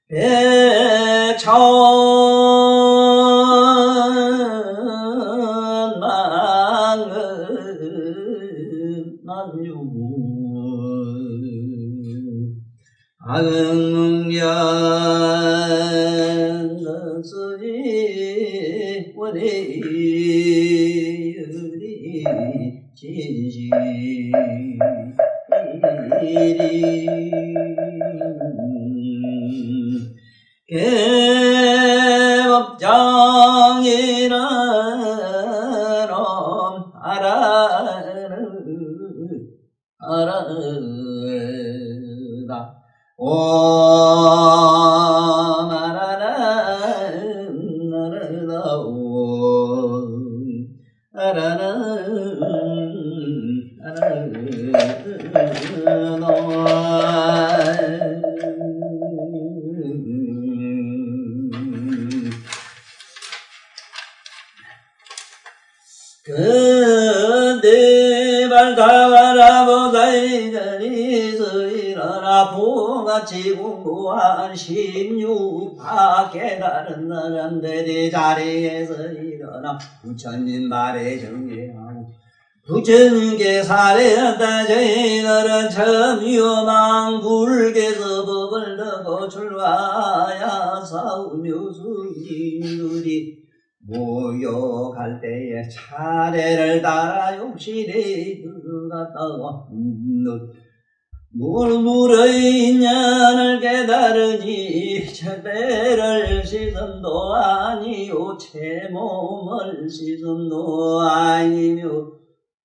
백천만은 난유 악응년 너스리 원해리 진시 개법장이는 알아다 옴 알아라 옴 근대발 다바라보다이전이서 일어나 부같이 공부한 16파 깨달은 사람들이 자리에서 일어나 부처님 말에 정례하고 부처님께 사례한다. 저희들은 처음이요 망불께서 법을 듣고 출가하여 싸우며 스님들이 모욕할 때에 차례를 따라 욕실에 들어갔다가 물물의 인연을 깨달으니 절대를 씻음도 아니요 제 몸을 씻음도 아니며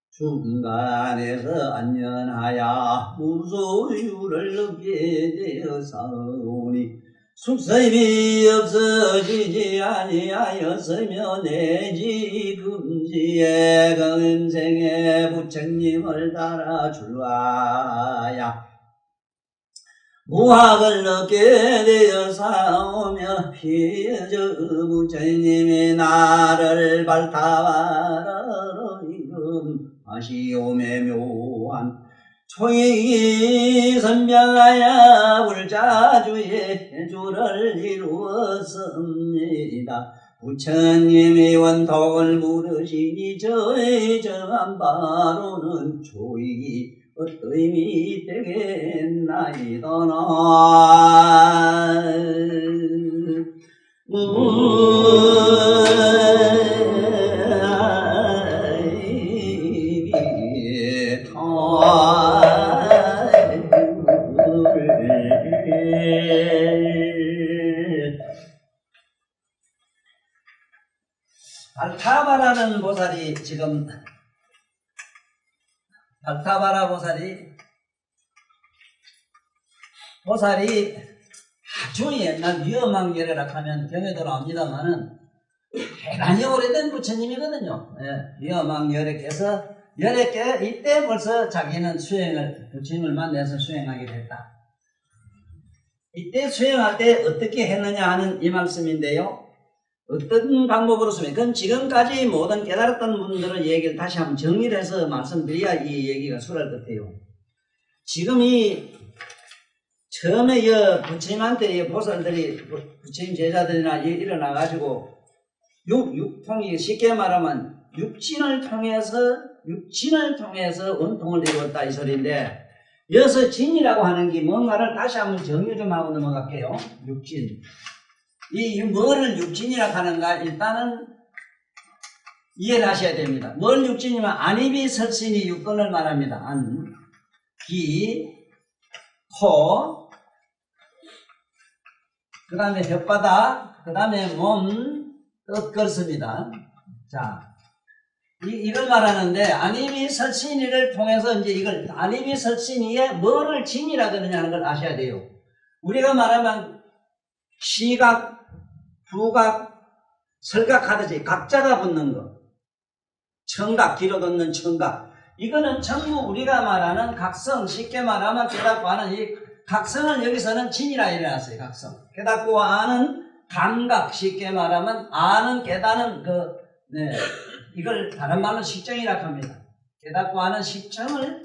중간에서 안연하여 무소유를 느끼게 되어사오니 숙세미 없어지지 아니하였으며 내지 금지의 금생에 부처님을 따라 출가하여 무학을 얻게 되어 사오며 피저 부처님이 나를 발타바라로 이름하시오매 묘한 총이 선명하여 불자주의 주를 이루었습니다. 부처님이 원통을 물으시니 저의 정한 바로는 조익이 어떠임이 되겠나이더나. 발타바라는 보살이 지금 발타바라 보살이 아주 옛날 위엄왕열애라 하면 경에도 나옵니다만은 대단히 오래된 부처님이거든요. 위엄왕열애께서 열애께 이때 벌써 자기는 부처님을 만나서 수행하게 됐다. 이때 수행할 때 어떻게 했느냐 하는 이 말씀인데요. 어떤 방법으로 수행? 그건 지금까지 모든 깨달았던 분들의 얘기를 다시 한번 정리를 해서 말씀드려야 이 얘기가 수랄 것 같아요. 지금 이 처음에 부처님한테 보살들이 부처님 제자들이나 일어나가지고 육통이 쉽게 말하면 육신을 통해서 원통을 이루었다 이 소리인데 여기서 진이라고 하는 게 뭔가를 다시 한번 정리 좀 하고 넘어갈게요. 육진. 이 뭐를 육진이라고 하는가 일단은 이해를 하셔야 됩니다. 뭘 육진이면 안입이 설신이 육근을 말합니다. 안, 기, 코, 그 다음에 혓바닥, 그 다음에 몸, 뜻 그렇습니다. 자, 이걸 말하는데 안입이 설신이를 통해서 이제 이걸 안입이 설신이에 뭐를 진이라 그러냐 하는 걸 아셔야 돼요. 우리가 말하면 시각, 부각, 설각 하듯이 각자가 붙는 거, 청각, 뒤로 돋는 청각, 이거는 전부 우리가 말하는 각성, 쉽게 말하면 깨닫고 아는 이 각성을 여기서는 진이라 이래놨어요. 각성. 깨닫고 아는 감각, 쉽게 말하면 아는, 깨닫는 이걸 다른 말로 식정이라고 합니다. 깨닫고 아는 식정을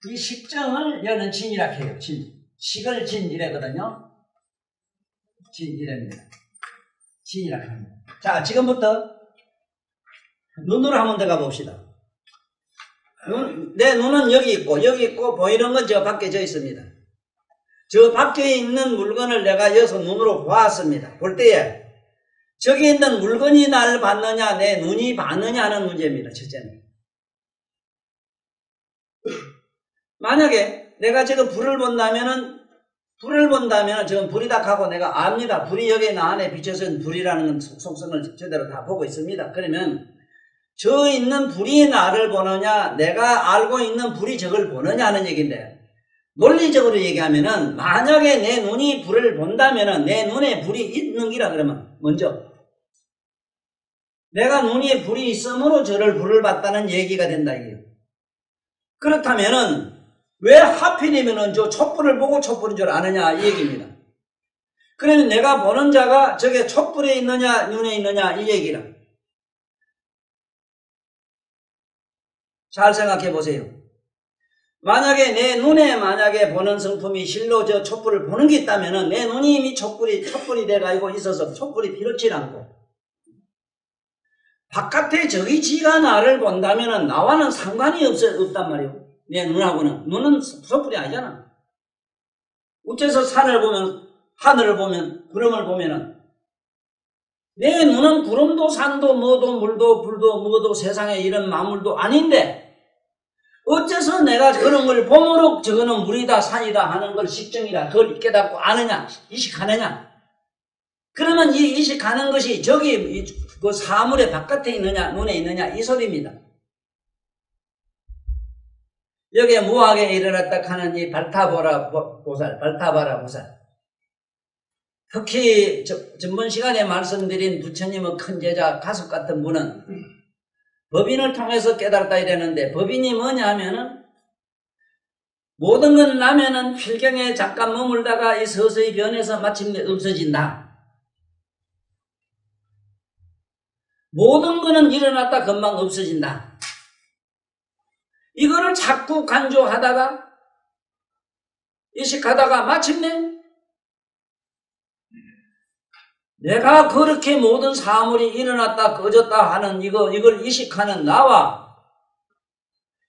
이 식정을 여는 진이라 해요. 진. 식을 진이래거든요. 진이랍니다. 진이라 합니다. 자, 지금부터 눈으로 한번 들어가 봅시다. 내 눈은 여기 있고, 보이는 건 저 밖에 져 있습니다. 저 밖에 있는 물건을 내가 여기서 눈으로 보았습니다. 볼 때에, 저기 있는 물건이 나를 봤느냐, 내 눈이 봤느냐 하는 문제입니다. 첫째는. 만약에 내가 지금 불을 본다면은 지금 불이다 하고 내가 압니다. 불이 여기 나 안에 비춰서 불이라는 속성을 제대로 다 보고 있습니다. 그러면 저 있는 불이 나를 보느냐, 내가 알고 있는 불이 저걸 보느냐 하는 얘기인데, 논리적으로 얘기하면은 만약에 내 눈이 불을 본다면은 내 눈에 불이 있는 기라 그러면 먼저 내가 눈에 불이 있으므로 저를 불을 봤다는 얘기가 된다 이게요. 그렇다면은 왜 하필이면은 저 촛불을 보고 촛불인 줄 아느냐 이 얘기입니다. 그러면 내가 보는 자가 저게 촛불에 있느냐 눈에 있느냐 이 얘기라. 잘 생각해 보세요. 만약에 내 눈에 보는 성품이 실로 저 촛불을 보는 게 있다면은 내 눈이 이미 촛불이 돼가지고 있어서 촛불이 필요치 않고, 바깥에 저기 지가 나를 본다면은 나와는 상관이 없단 말이에요. 내 눈하고는. 눈은 촛불이 아니잖아. 어째서 산을 보면, 하늘을 보면, 구름을 보면은 내 눈은 구름도 산도 뭐도 물도 불도 뭐도 세상에 이런 만물도 아닌데 어째서 내가 그런 걸 봄으로 저거는 물이다 산이다 하는 걸 식정이다 그걸 깨닫고 아느냐 이식하느냐. 그러면 이 이식하는 것이 저기 그 사물의 바깥에 있느냐 눈에 있느냐 이 소리입니다. 여기에 무학에 일어났다 하는 이 발타바라 보살, 특히 전번 시간에 말씀드린 부처님의 큰 제자 가섭 같은 분은 법인을 통해서 깨달았다 이랬는데, 법인이 뭐냐 하면은 모든 건 나면은 필경에 잠깐 머물다가 이 서서히 변해서 마침내 없어진다. 모든 거는 일어났다 금방 없어진다. 이거를 자꾸 간주하다가 이식하다가 마침내 내가 그렇게 모든 사물이 일어났다 꺼졌다 하는 이걸 이식하는 나와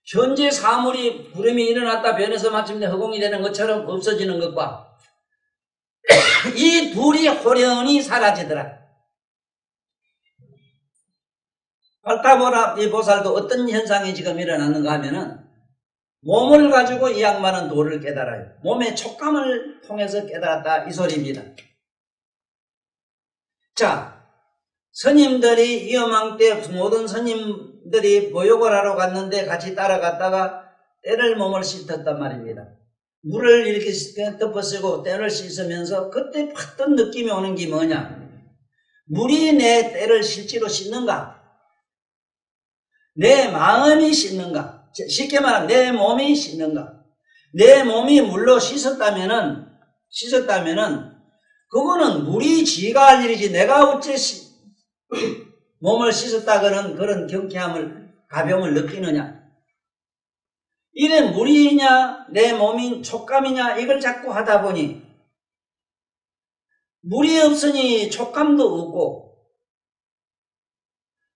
현재 사물이 구름이 일어났다 변해서 마침내 허공이 되는 것처럼 없어지는 것과 이 둘이 호련히 사라지더라. 발타보라 이 보살도 어떤 현상이 지금 일어났는가 하면은 몸을 가지고 이 양반은 도를 깨달아요. 몸의 촉감을 통해서 깨달았다 이 소리입니다. 자, 스님들이 위험한 때 모든 스님들이 보육을 하러 갔는데 같이 따라갔다가 때를 몸을 씻었단 말입니다. 물을 이렇게 덮어쓰고 때를 씻으면서 그때 팍 느낌이 오는 게 뭐냐? 물이 내 때를 실제로 씻는가? 내 마음이 씻는가? 쉽게 말하면 내 몸이 씻는가? 내 몸이 물로 씻었다면은 그거는 물이 지가 할 일이지 내가 어째 몸을 씻었다고는 그런 경쾌함을 가벼움을 느끼느냐. 이래 물이냐 내 몸인 촉감이냐 이걸 자꾸 하다 보니 물이 없으니 촉감도 없고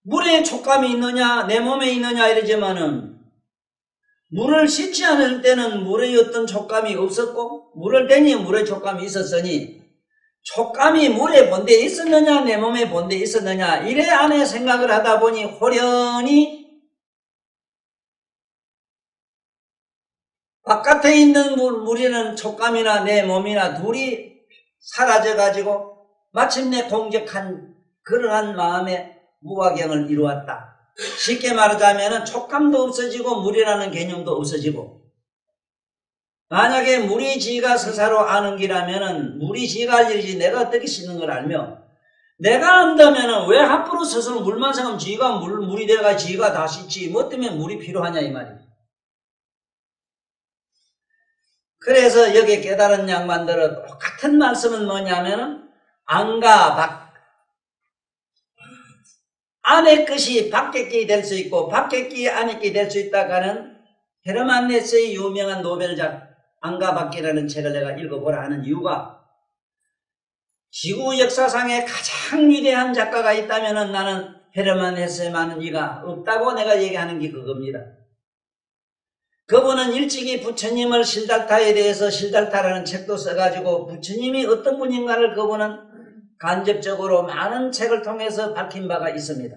물에 촉감이 있느냐 내 몸에 있느냐 이러지만은 물을 씻지 않을 때는 물의 어떤 촉감이 없었고 물을 대니 물의 촉감이 있었으니 촉감이 물에 본데 있었느냐 내 몸에 본데 있었느냐 이래 안에 생각을 하다 보니 호련히 바깥에 있는 물이는 촉감이나 내 몸이나 둘이 사라져가지고 마침내 공격한 그러한 마음의 무화경을 이루었다. 쉽게 말하자면 촉감도 없어지고 물이라는 개념도 없어지고, 만약에 물이 지가 스스로 아는 기라면은 물이 지가 할 일이지 내가 어떻게 씻는 걸 알며, 내가 안다면은 왜 함부로 스스로 물만 생각하면 지가 물이 돼가 지가 다 씻지 뭐 때문에 물이 필요하냐 이 말이야. 그래서 여기 깨달은 양반들은 똑같은 말씀은 뭐냐면은 안과 밖, 안의 것이 밖의 것이 될 수 있고 밖의 것이 안의 것이 될 수 있다가는 헤르만 헤세의 유명한 노벨작 안가밖이라는 책을 내가 읽어보라 하는 이유가 지구 역사상에 가장 위대한 작가가 있다면 나는 헤르만 헤세만은 이가 없다고 내가 얘기하는 게 그겁니다. 그분은 일찍이 부처님을 실달타에 대해서 실달타라는 책도 써가지고 부처님이 어떤 분인가를 그분은 간접적으로 많은 책을 통해서 밝힌 바가 있습니다.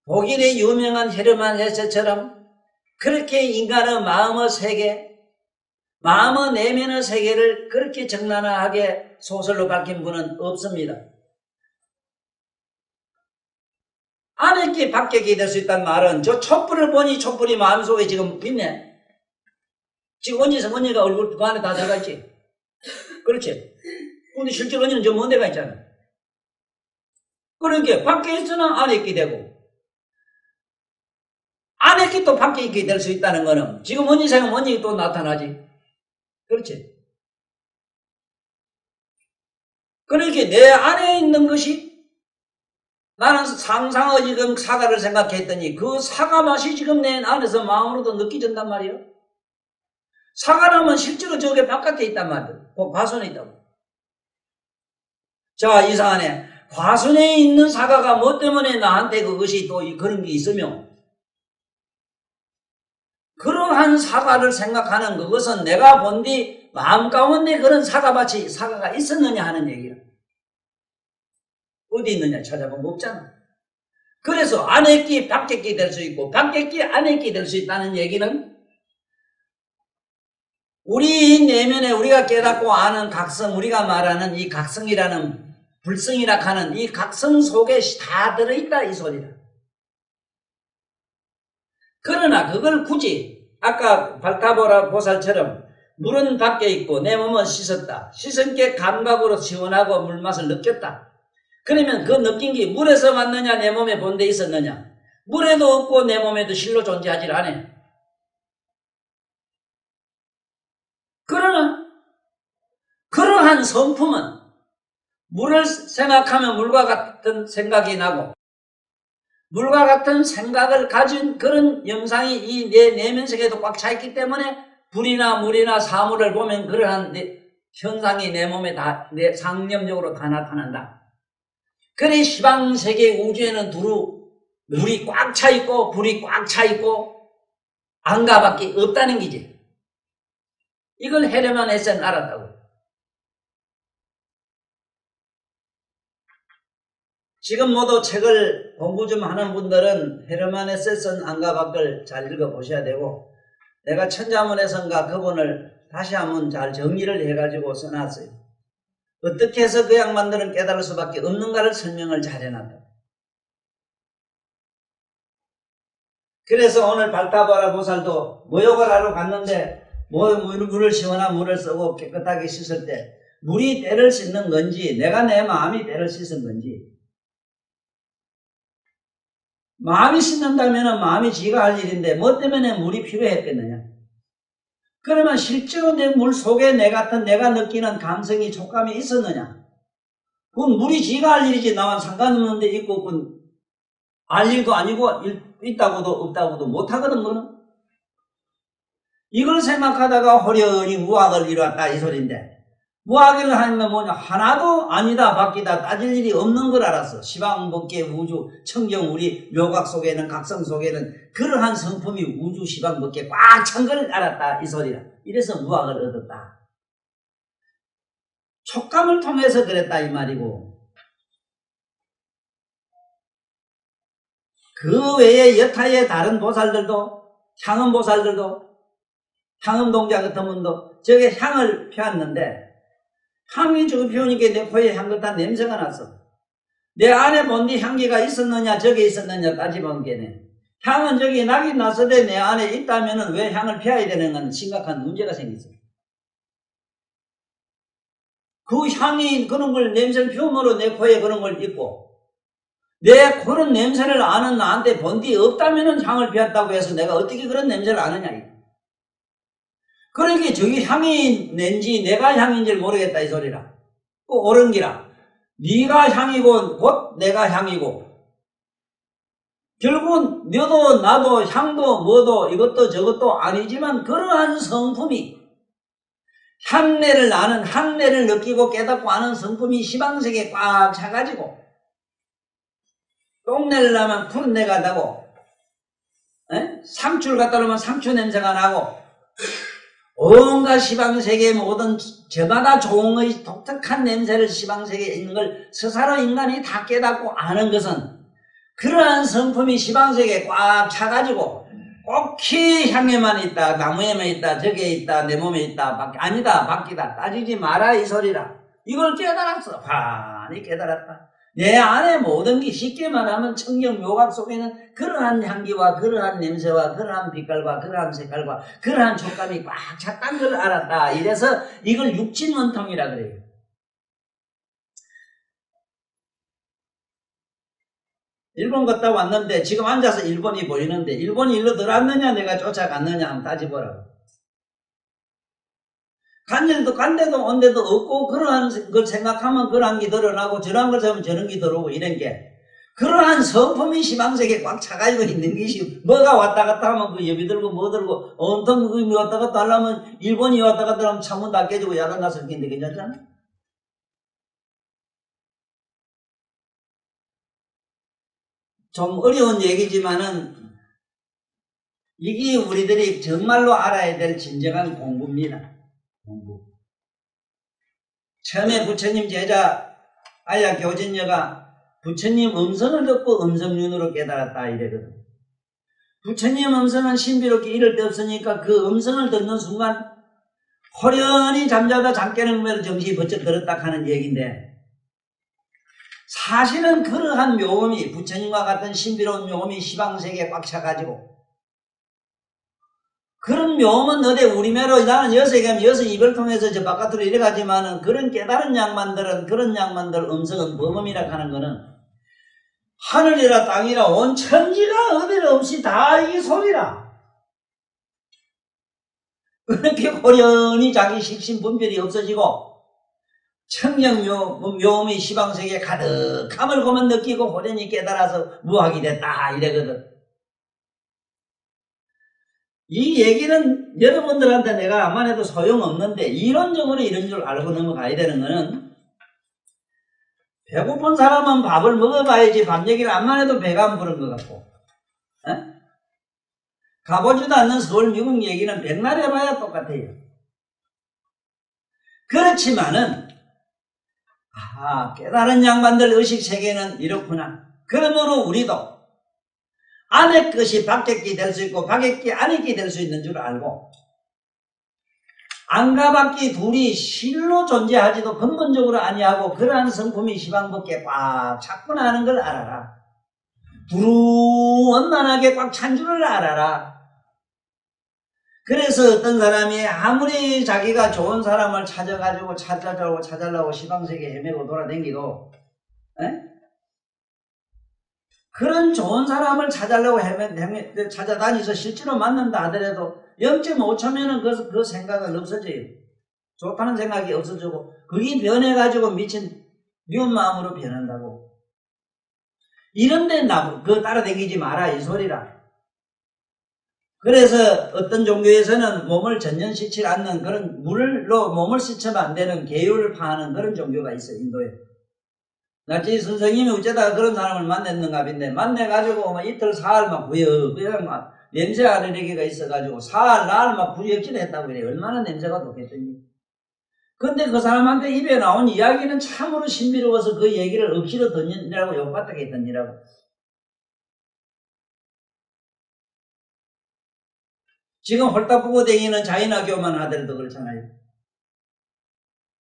독일의 유명한 헤르만 헤세처럼 그렇게 인간의 마음의 세계, 마음의 내면의 세계를 그렇게 적나라하게 소설로 밝힌 분은 없습니다. 안에 밖에 될 수 있다는 말은 저 촛불을 보니 촛불이 마음속에 지금 있네. 지금 언니가 얼굴 그 안에 다 들어가 있지. 그렇지. 근데 실제로 언니는 저 먼 데가 있잖아. 그러니까 밖에 있으나 안에 있게 되고 안에 있게 또 밖에 있게 될 수 있다는 거는 지금 언니 생각하면 언니 또 나타나지. 그렇지. 그러니까 내 안에 있는 것이 나는 상상의 지금 사과를 생각했더니 그 사과 맛이 지금 내 안에서 마음으로도 느껴진단 말이에요. 사과라면 실제로 저게 바깥에 있단 말이에요. 과순에 있다고. 자, 이상하네. 과순에 있는 사과가 뭐 때문에 나한테 그것이 또 그런 게 있으며 그러한 사과를 생각하는 그것은 내가 본 뒤 마음 가운데 그런 사과가 있었느냐 하는 얘기야. 어디 있느냐 찾아보면 없잖아. 그래서 안에 있기 밖에 있기 될 수 있고 밖에 있기 안에 있기 될 수 있다는 얘기는 우리 내면에 우리가 깨닫고 아는 각성, 우리가 말하는 이 각성이라는 불성이라 하는 이 각성 속에 다 들어있다 이 소리다. 그러나 그걸 굳이 아까 발타보라 보살처럼 물은 밖에 있고 내 몸은 씻었다. 씻은 게 감각으로 시원하고 물맛을 느꼈다. 그러면 그 느낀 게 물에서 왔느냐 내 몸에 본데 있었느냐. 물에도 없고 내 몸에도 실로 존재하지 않아. 그러나 그러한 성품은 물을 생각하면 물과 같은 생각이 나고 물과 같은 생각을 가진 그런 영상이 이 내 내면세계에도 꽉 차 있기 때문에 불이나 물이나 사물을 보면 그러한 현상이 내 몸에 내 상념적으로 다 나타난다. 그래 시방세계 우주에는 두루 물이 꽉 차 있고 불이 꽉 차 있고 안가밖에 없다는 거지. 이걸 헤르만 헤세는 알았다고. 지금 모두 책을 공부 좀 하는 분들은 헤르만 헤세 쓴 안가밖을 잘 읽어보셔야 되고 내가 천자문에선가 그분을 다시 한번 잘 정리를 해가지고 써놨어요. 어떻게 해서 그 양반들은 깨달을 수밖에 없는가를 설명을 잘 해놨다. 그래서 오늘 발타바라 보살도 모욕을 하러 갔는데 물을 시원한 물을 쓰고 깨끗하게 씻을 때 물이 때를 씻는 건지 내가 내 마음이 때를 씻은 건지 마음이 씻는다면 마음이 지가 할 일인데 뭐 때문에 물이 필요했겠느냐. 그러면 실제로 내 물 속에 내 같은 내가 느끼는 감성이 촉감이 있었느냐. 그건 물이 지가 할 일이지 나와 상관없는데 있고 그건 알 일도 아니고 있다고도 없다고도 못하거든. 그는 이걸 생각하다가 호련히 무학을 이루었다 이 소리인데 무학을 하면 뭐냐 하나도 아니다 바뀌다 따질 일이 없는 걸 알았어. 시방법계 우주 청정 우리 묘각 속에는 각성 속에는 그러한 성품이 우주 시방법계 꽉 찬 걸 알았다 이 소리야. 이래서 무학을 얻었다. 촉감을 통해서 그랬다 이 말이고 그 외에 여타의 다른 보살들도 향음보살들도 향음동자 같은 분도 저게 향을 피웠는데 향이 저거 피우니까 내 코에 향 같은 냄새가 났어. 내 안에 본디 향기가 있었느냐 저게 있었느냐 따지면 게네. 향은 저기 나긴 났어도 내 안에 있다면 왜 향을 피워야 되는 건 심각한 문제가 생겼어. 그 향이 그런 걸 냄새를 피움으로 내 코에 그런 걸 있고 내 그런 냄새를 아는 나한테 본디 없다면 향을 피웠다고 해서 내가 어떻게 그런 냄새를 아느냐. 그러니까 저기 향이 낸지 내가 향인지 모르겠다 이 소리라. 꼭 옳은 기라. 네가 향이고 곧 내가 향이고 결국은 너도 나도 향도 뭐도 이것도 저것도 아니지만 그러한 성품이 향내를 나는 향내를 느끼고 깨닫고 아는 성품이 시방색에 꽉 차가지고 똥내를 나면 푸른내가 나고 상추를 갖다 놓으면 상추 냄새가 나고 온갖 시방세계의 모든 저마다 종의 독특한 냄새를 시방세계에 있는 걸 스스로 인간이 다 깨닫고 아는 것은 그러한 성품이 시방세계에 꽉 차가지고 꼭히 향에만 있다, 나무에만 있다, 저기에 있다, 내 몸에 있다, 아니다, 밖이다, 따지지 마라 이 소리라. 이걸 깨달았어. 환히 깨달았다. 내 안에 모든 게 쉽게 말하면 청경 묘각 속에는 그러한 향기와 그러한 냄새와 그러한 빛깔과 그러한 색깔과 그러한 촉감이 꽉 찼다는 걸 알았다. 이래서 이걸 육진원통이라 그래요. 일본 갔다 왔는데 지금 앉아서 일본이 보이는데 일본이 일로 들어왔느냐 내가 쫓아갔느냐 한번 따져보라고. 간데도 온데도 없고 그러한 걸 생각하면 그러한 게 드러나고 저러한 걸 생각하면 저런 게 들어오고 이런 게 그러한 성품이 시방색에 꽉 차가지고 있는 것이 뭐가 왔다 갔다 하면 그 여비 들고 뭐 들고 온통 그게 왔다 갔다 하려면 일본이 왔다 갔다 하면 창문 다 깨지고 야단 났을 텐데 괜찮잖아? 좀 어려운 얘기지만은 이게 우리들이 정말로 알아야 될 진정한 공부입니다. 공부. 처음에 부처님 제자 아야 교진녀가 부처님 음성을 듣고 음성윤으로 깨달았다 이래거든. 부처님 음성은 신비롭게 이럴 데 없으니까 그 음성을 듣는 순간 호련히 잠자다 잠 깨는 거로 정신이 번쩍 들었다 하는 얘기인데 사실은 그러한 묘음이 부처님과 같은 신비로운 묘음이 시방세계에 꽉 차가지고 그런 묘음은 어디 우리매로 나는 여기서 가면 여기서 입을 통해서 저 바깥으로 이래가지만은 그런 깨달은 양반들은 그런 양반들 음성은 범음이라 하는 거는 하늘이라 땅이라 온 천지가 어디를 없이 다 이 소리라. 그렇게 호련히 자기 식신 분별이 없어지고 청정 묘음이 시방세계에 가득함을 보면 느끼고 호련히 깨달아서 무학이 됐다 이래거든. 이 얘기는 여러분들한테 내가 암만 해도 소용없는데 이론적으로 이런 줄 알고 넘어가야 되는 거는 배고픈 사람은 밥을 먹어봐야지 밥 얘기를 암만 해도 배가 안 부른 것 같고 가보지도 않는 서울 미국 얘기는 백날 해봐야 똑같아요. 그렇지만은 깨달은 양반들 의식세계는 이렇구나. 그러므로 우리도 안의 것이 밖의 게 될 수 있고 밖의 게 안의 게 될 수 있는 줄 알고 안과 밖이 둘이 실로 존재하지도 근본적으로 아니하고 그러한 성품이 시방밖에 꽉 찼구나 하는 걸 알아라. 두루원만하게 꽉 찬 줄을 알아라. 그래서 어떤 사람이 아무리 자기가 좋은 사람을 찾아가지고 찾으려고 시방세계 헤매고 돌아다니도 그런 좋은 사람을 찾으려고 찾아다니서 실제로 만난다 하더라도 0.5초면은 그 생각은 없어져요. 좋다는 생각이 없어지고 그게 변해가지고 미친 미운 마음으로 변한다고. 이런데 그거 따라다니지 마라 이 소리라. 그래서 어떤 종교에서는 몸을 전혀 씻지 않는 그런 물로 몸을 씻으면 안 되는 계율을 파하는 그런 종교가 있어요. 인도에. 나지 선생님이 어쩌다가 그런 사람을 만났는가 빈데 만나가지고 막 이틀 사흘 막 그냥 막 냄새 알레르기가 있어가지고 사흘 나흘 막 부역질 했다고 그래요. 얼마나 냄새가 독했더니. 근데 그 사람한테 입에 나온 이야기는 참으로 신비로워서 그 얘기를 억지로 던지라고 욕받게 던지라고. 지금 홀딱 보고 다니는 자인학교만 하더라도 그렇잖아요.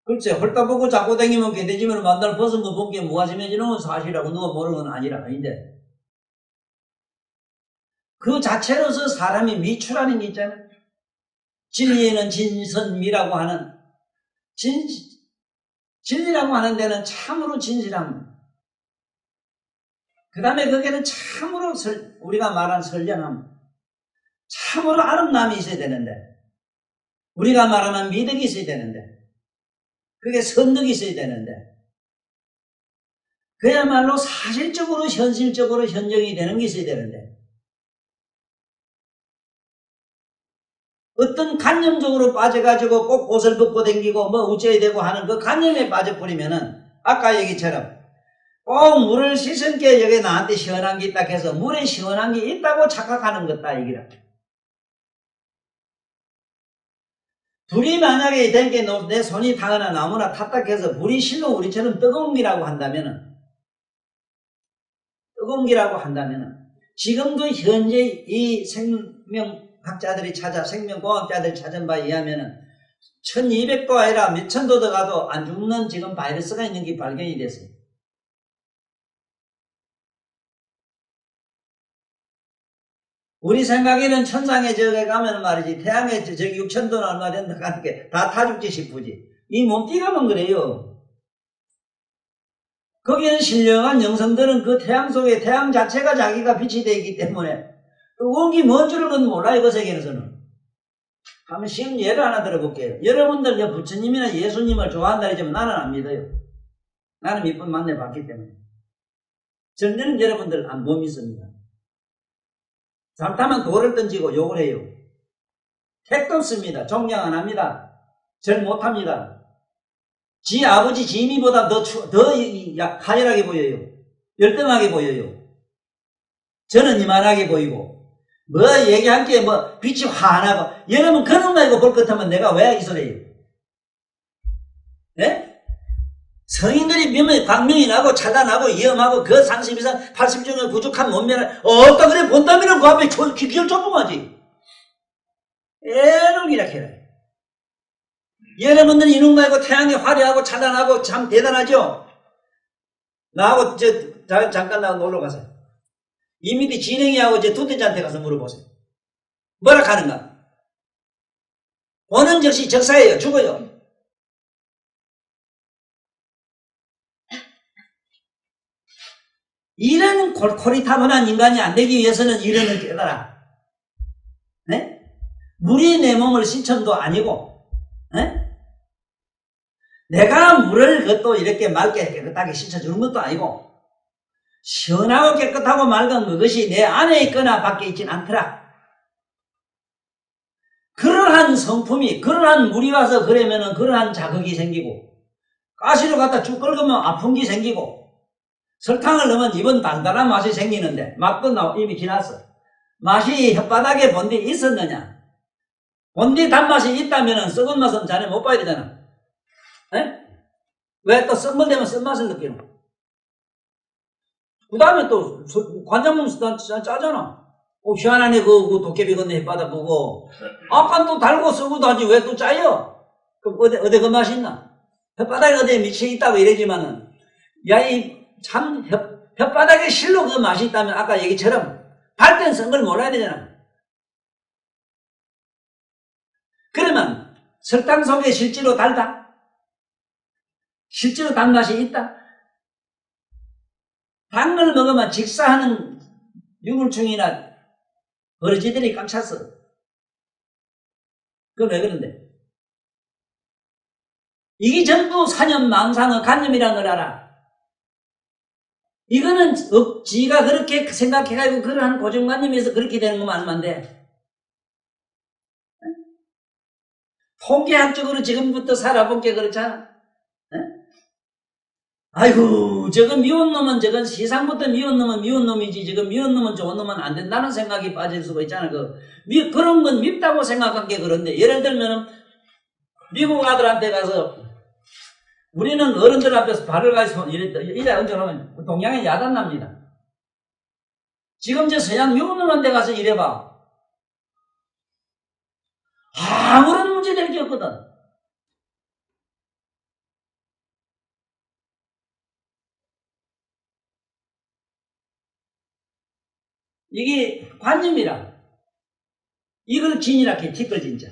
글쎄 홀딱 보고 자꾸 다니면 개돼지면 만날 벗은 거 본게 무아심해지는 건 사실이라고 누가 모르는 건 아닌데 그 자체로서 사람이 미추라는 게 있잖아요. 진리에는 진선미라고 하는 진리라고 하는 데는 참으로 진실함. 그 다음에 거기에는 참으로 우리가 말한 선량함. 참으로 아름다움이 있어야 되는데 우리가 말하는 미덕이 있어야 되는데 그게 선덕이 있어야 되는데 그야말로 사실적으로 현실적으로 현정이 되는 게 있어야 되는데 어떤 관념적으로 빠져가지고 꼭 옷을 벗고 댕기고 뭐 어째야 되고 하는 그 관념에 빠져버리면은 아까 얘기처럼 꼭 물을 씻은 게 여기 나한테 시원한 게 있다 해서 물에 시원한 게 있다고 착각하는 것다 얘기라. 불이 만약에 된 게 내 손이 닿거나 나무나 탔다 해서 불이 실로 우리처럼 뜨거운 기라고 한다면은 지금도 현재 이 생명학자들이 생명공학자들이 찾은 바에 의하면은 1200도 아니라 몇천 도 더 가도 안 죽는 지금 바이러스가 있는 게 발견이 됐어요. 우리 생각에는 천상에 저기 가면 말이지 태양에 저기 6000도는 얼마 된다 하는 게 다 타죽지 싶으지. 이 몸띠가면 그래요. 거기에는 신령한 영성들은 그 태양 속에 태양 자체가 자기가 빛이 되어 있기 때문에 뜨거운 게 뭔 줄은 몰라요. 그 세계에서는. 한번 쉬운 예를 하나 들어볼게요. 여러분들 부처님이나 예수님을 좋아한다 했지만 나는 안 믿어요. 나는 몇 번 만나봤기 때문에. 저는 여러분들 못 믿습니다. 잘못하면 돌을 던지고 욕을 해요. 택도 없습니다. 존경 안 합니다. 절 못합니다. 지 아버지 지미보다 더 가열하게 보여요. 열등하게 보여요. 저는 이만하게 보이고 뭐 얘기한 게 뭐 빛이 환하고 여러분 그런 거 이거 볼 것 같으면 내가 왜 이 소리예요? 네? 성인들이 몇몇 광명이 나고 차단하고 위험하고 그 30 이상 80종의 부족한 몸매를 어따 그래 본다면은 그 앞에 기결 조봉하지. 애를 이렇게 해라. 여러분들 이놈 말고 태양이 화려하고 찬란하고 참 대단하죠? 나하고 잠깐 나하고 놀러 가세요. 이 밑에 진행이하고 두대자한테 가서 물어보세요. 뭐라 하는가? 보는 즉시 적사예요. 죽어요. 이런 코리타분한 인간이 안 되기 위해서는 이런을 깨달아. 네? 물이 내 몸을 씻천도 아니고, 네? 내가 물을 그것도 이렇게 맑게 깨끗하게 씻어주는 것도 아니고, 시원하고 깨끗하고 맑은 그것이 내 안에 있거나 밖에 있진 않더라. 그러한 성품이, 그러한 물이 와서 그러면은 그러한 자극이 생기고, 가시로 갖다 쭉 끓으면 아픈 게 생기고, 설탕을 넣으면 입은 단단한 맛이 생기는데, 맛도 이미 지났어. 맛이 혓바닥에 본디 있었느냐? 본디 단맛이 있다면은 썩은 맛은 자네 못 봐야 되잖아. 에? 왜 또 썩물 되면 쓴맛을 느끼노? 그 다음에 또 관자몸 짜잖아. 희한하네 그 도깨비 건네 혓바닥 보고 아까 또 달고 썩고도 하지 왜 또 짜요? 그럼 어디 그 맛이 있나? 혓바닥에 어디에 미쳐 있다고 이러지만은 참 혓바닥에 실로 그 맛이 있다면 아까 얘기처럼 발땐 쓴 걸 몰라야 되잖아. 그러면 설탕 속에 실제로 달다? 실제로 단맛이 있다? 단 걸 먹으면 직사하는 유물충이나 버러지들이 꽉 찼어. 그건 왜 그런데? 이게 전부 사념, 망상의 관념이라는 걸 알아. 이거는 지가 그렇게 생각해가지고 그러한 고정관념에서 그렇게 되는 것만 알면 안 돼. 통계학적으로 지금부터 살아본 게 그렇잖아. 아이고 저건 미운 놈은 저건 세상부터 미운 놈은 미운 놈이지 저건 미운 놈은 좋은 놈은 안 된다는 생각이 빠질 수가 있잖아. 그런 건 밉다고 생각한 게 그런데 예를 들면 미국 아들한테 가서 우리는 어른들 앞에서 발을 가지고 이래 얹어놓으면 동양에 야단납니다. 지금 저 서양 미국 놈한테 가서 이래봐. 아무런 문제 될 게 없거든. 이게 관념이라. 이걸 진이라 해, 티끌 진짜.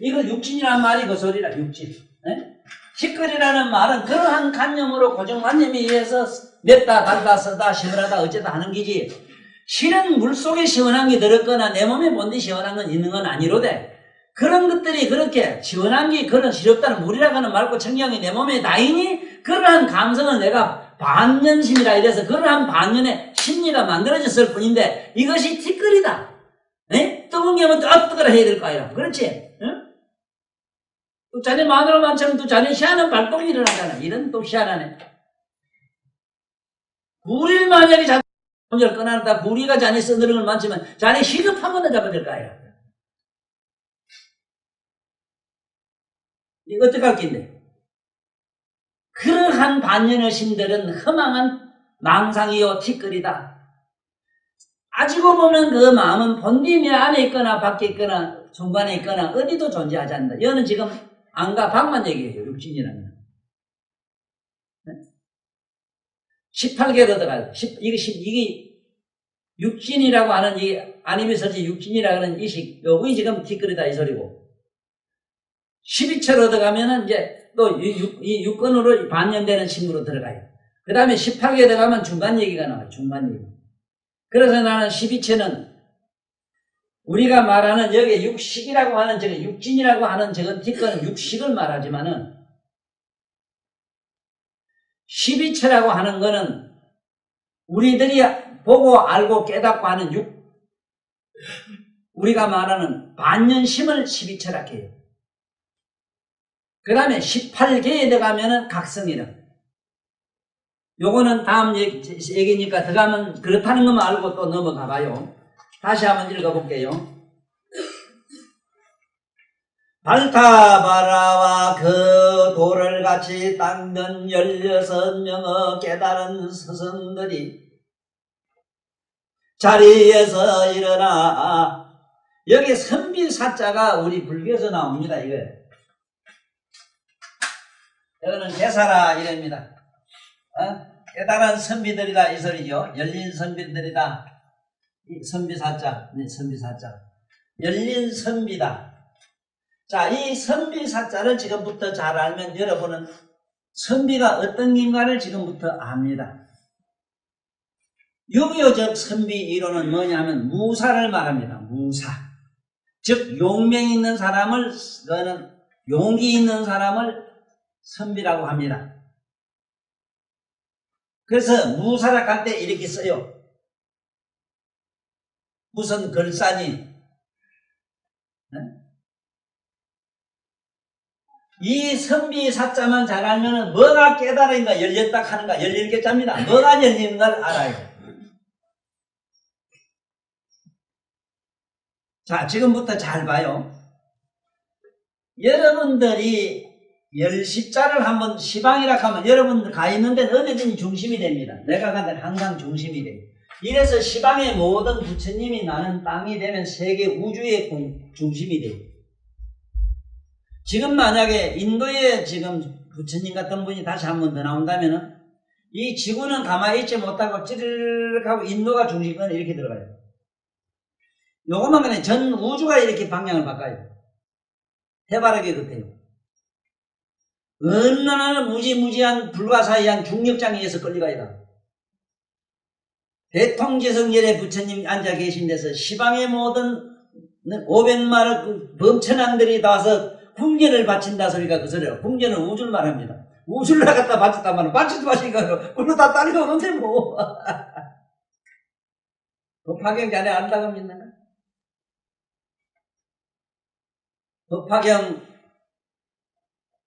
이걸 육진이라는 말이 그 소리라, 육진. 에? 티끌이라는 말은 그러한 관념으로 고정관념에 의해서 맵다, 달다, 쓰다, 시원하다, 어쩌다 하는 기지. 실은 물속에 시원한 게 들었거나 내 몸에 본디 시원한 건 있는 건 아니로되 그런 것들이 그렇게 시원한 게 그런 시렵다는 물이라고 하는 맑고 청량이 내 몸에 다이니 그러한 감성을 내가 반년심이라 이래서 그러한 반년의 심리가 만들어졌을 뿐인데 이것이 티끌이다. 에? 뜨거운 게 하면 뜨거라 해야 될 거 아니야. 그렇지? 응? 또 자네 마누라 많지만 또 자네 희한한 발동이 일어나잖아. 이런 또 희한하네. 불일 만약에 자네 혼자를 끊어놨다 불이가 자네 써드는 걸 많지만 자네 시급한 거는 잡아줄 거 아니야. 이거 어떡할 낀데? 그러한 반년의 심들은 허망한 망상이요 티끌이다. 따지고 보면 그 마음은 본디 내 안에 있거나 밖에 있거나 중간에 있거나 어디도 존재하지 않는다. 이거는 지금 안과 밖만 얘기해요. 육진이라면. 18개로 들어가요. 이게 육진이라고 하는 이 아니미설지 육진이라고 하는 이식 요거이 지금 티끌이다 이 소리고 12체로 들어가면은 이제 또 이 육건으로 반년되는 심으로 들어가요. 그 다음에 18개 들어가면 중간 얘기가 나와요. 중간 얘기. 그래서 나는 12체는 우리가 말하는 여기 육식이라고 하는 저거 육진이라고 하는 저건 티끌은 육식을 말하지만은 12체라고 하는 거는 우리들이 보고 알고 깨닫고 하는 우리가 말하는 반년심을 12체라 해요. 그 다음에 18개에 들어가면은 각성이라. 요거는 다음 얘기니까 들어가면 그렇다는 것만 알고 또 넘어가 봐요. 다시 한번 읽어볼게요. 발타바라와 그 돌을 같이 닦는 16명의 깨달은 스승들이 자리에서 일어나 여기 선비사자가 우리 불교에서 나옵니다. 이거는 대사라 이랍니다. 깨달은 선비들이다 이 소리죠. 열린 선비들이다. 이 선비사자, 네, 선비사자. 열린 선비다. 자, 이 선비사자를 지금부터 잘 알면 여러분은 선비가 어떤 인간을 지금부터 압니다. 유교적 선비 이론은 뭐냐면 무사를 말합니다. 무사. 즉 용맹 있는 사람을 너는 용기 있는 사람을 선비라고 합니다. 그래서 무사락 할 때 이렇게 써요. 무슨 글싸니 이 선비 사자만 잘 알면은 뭐가 깨달은가 열렸다 하는가 열릴겠답니다. 뭐가 열리는 걸 알아요. 자, 지금부터 잘 봐요. 여러분들이 열십자를 한번 시방이라 하면 여러분들 가 있는 데는 어디든지 중심이 됩니다. 내가 간 데는 항상 중심이 돼요. 이래서 시방의 모든 부처님이 나는 땅이 되면 세계 우주의 중심이 돼요. 지금 만약에 인도에 지금 부처님 같은 분이 다시 한 번 더 나온다면은 이 지구는 가만히 있지 못하고 찌르륵 하고 인도가 중심은 이렇게 들어가요. 요것만 그냥 전 우주가 이렇게 방향을 바꿔요. 해바라기 같아요. 얼마나 무지무지한 불가사의한 중력장에 의해서 끌려가야 대통지성열의 부처님 앉아 계신 데서 시방의 모든 500만의 범천왕들이 나와서 궁전을 바친다 소리가 그 소리예요. 궁전은 우주를 말합니다. 우주를 나갔다 바쳤다 말은 바치도 마시니까 그걸로 다 딸이 오는데 뭐. 법화경 자네 안다고 믿나?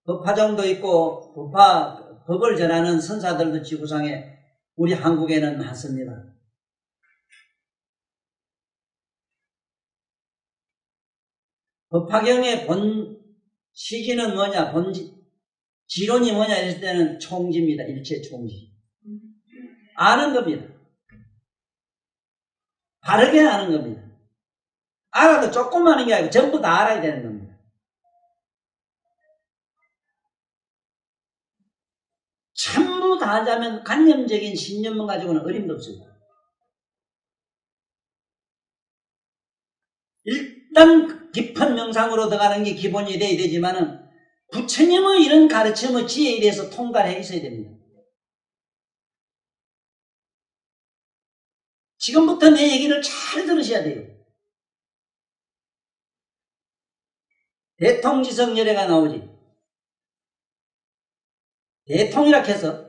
법화정도 있고 법을 전하는 선사들도 지구상에 우리 한국에는 많습니다. 법화경의 본 시기는 뭐냐, 지론이 뭐냐 했을 때는 총지입니다. 일체 총지. 아는 겁니다. 바르게 아는 겁니다. 알아도 조금 아는 게 아니고 전부 다 알아야 되는 겁니다. 전부 다 하자면 관념적인 신념만 가지고는 어림도 없습니다. 일단 깊은 명상으로 들어가는 게 기본이 돼야 되지만은 부처님의 이런 가르침의 지혜에 대해서 통달해 있어야 됩니다. 지금부터 내 얘기를 잘 들으셔야 돼요. 대통지성열애가 나오지. 대통이라 해서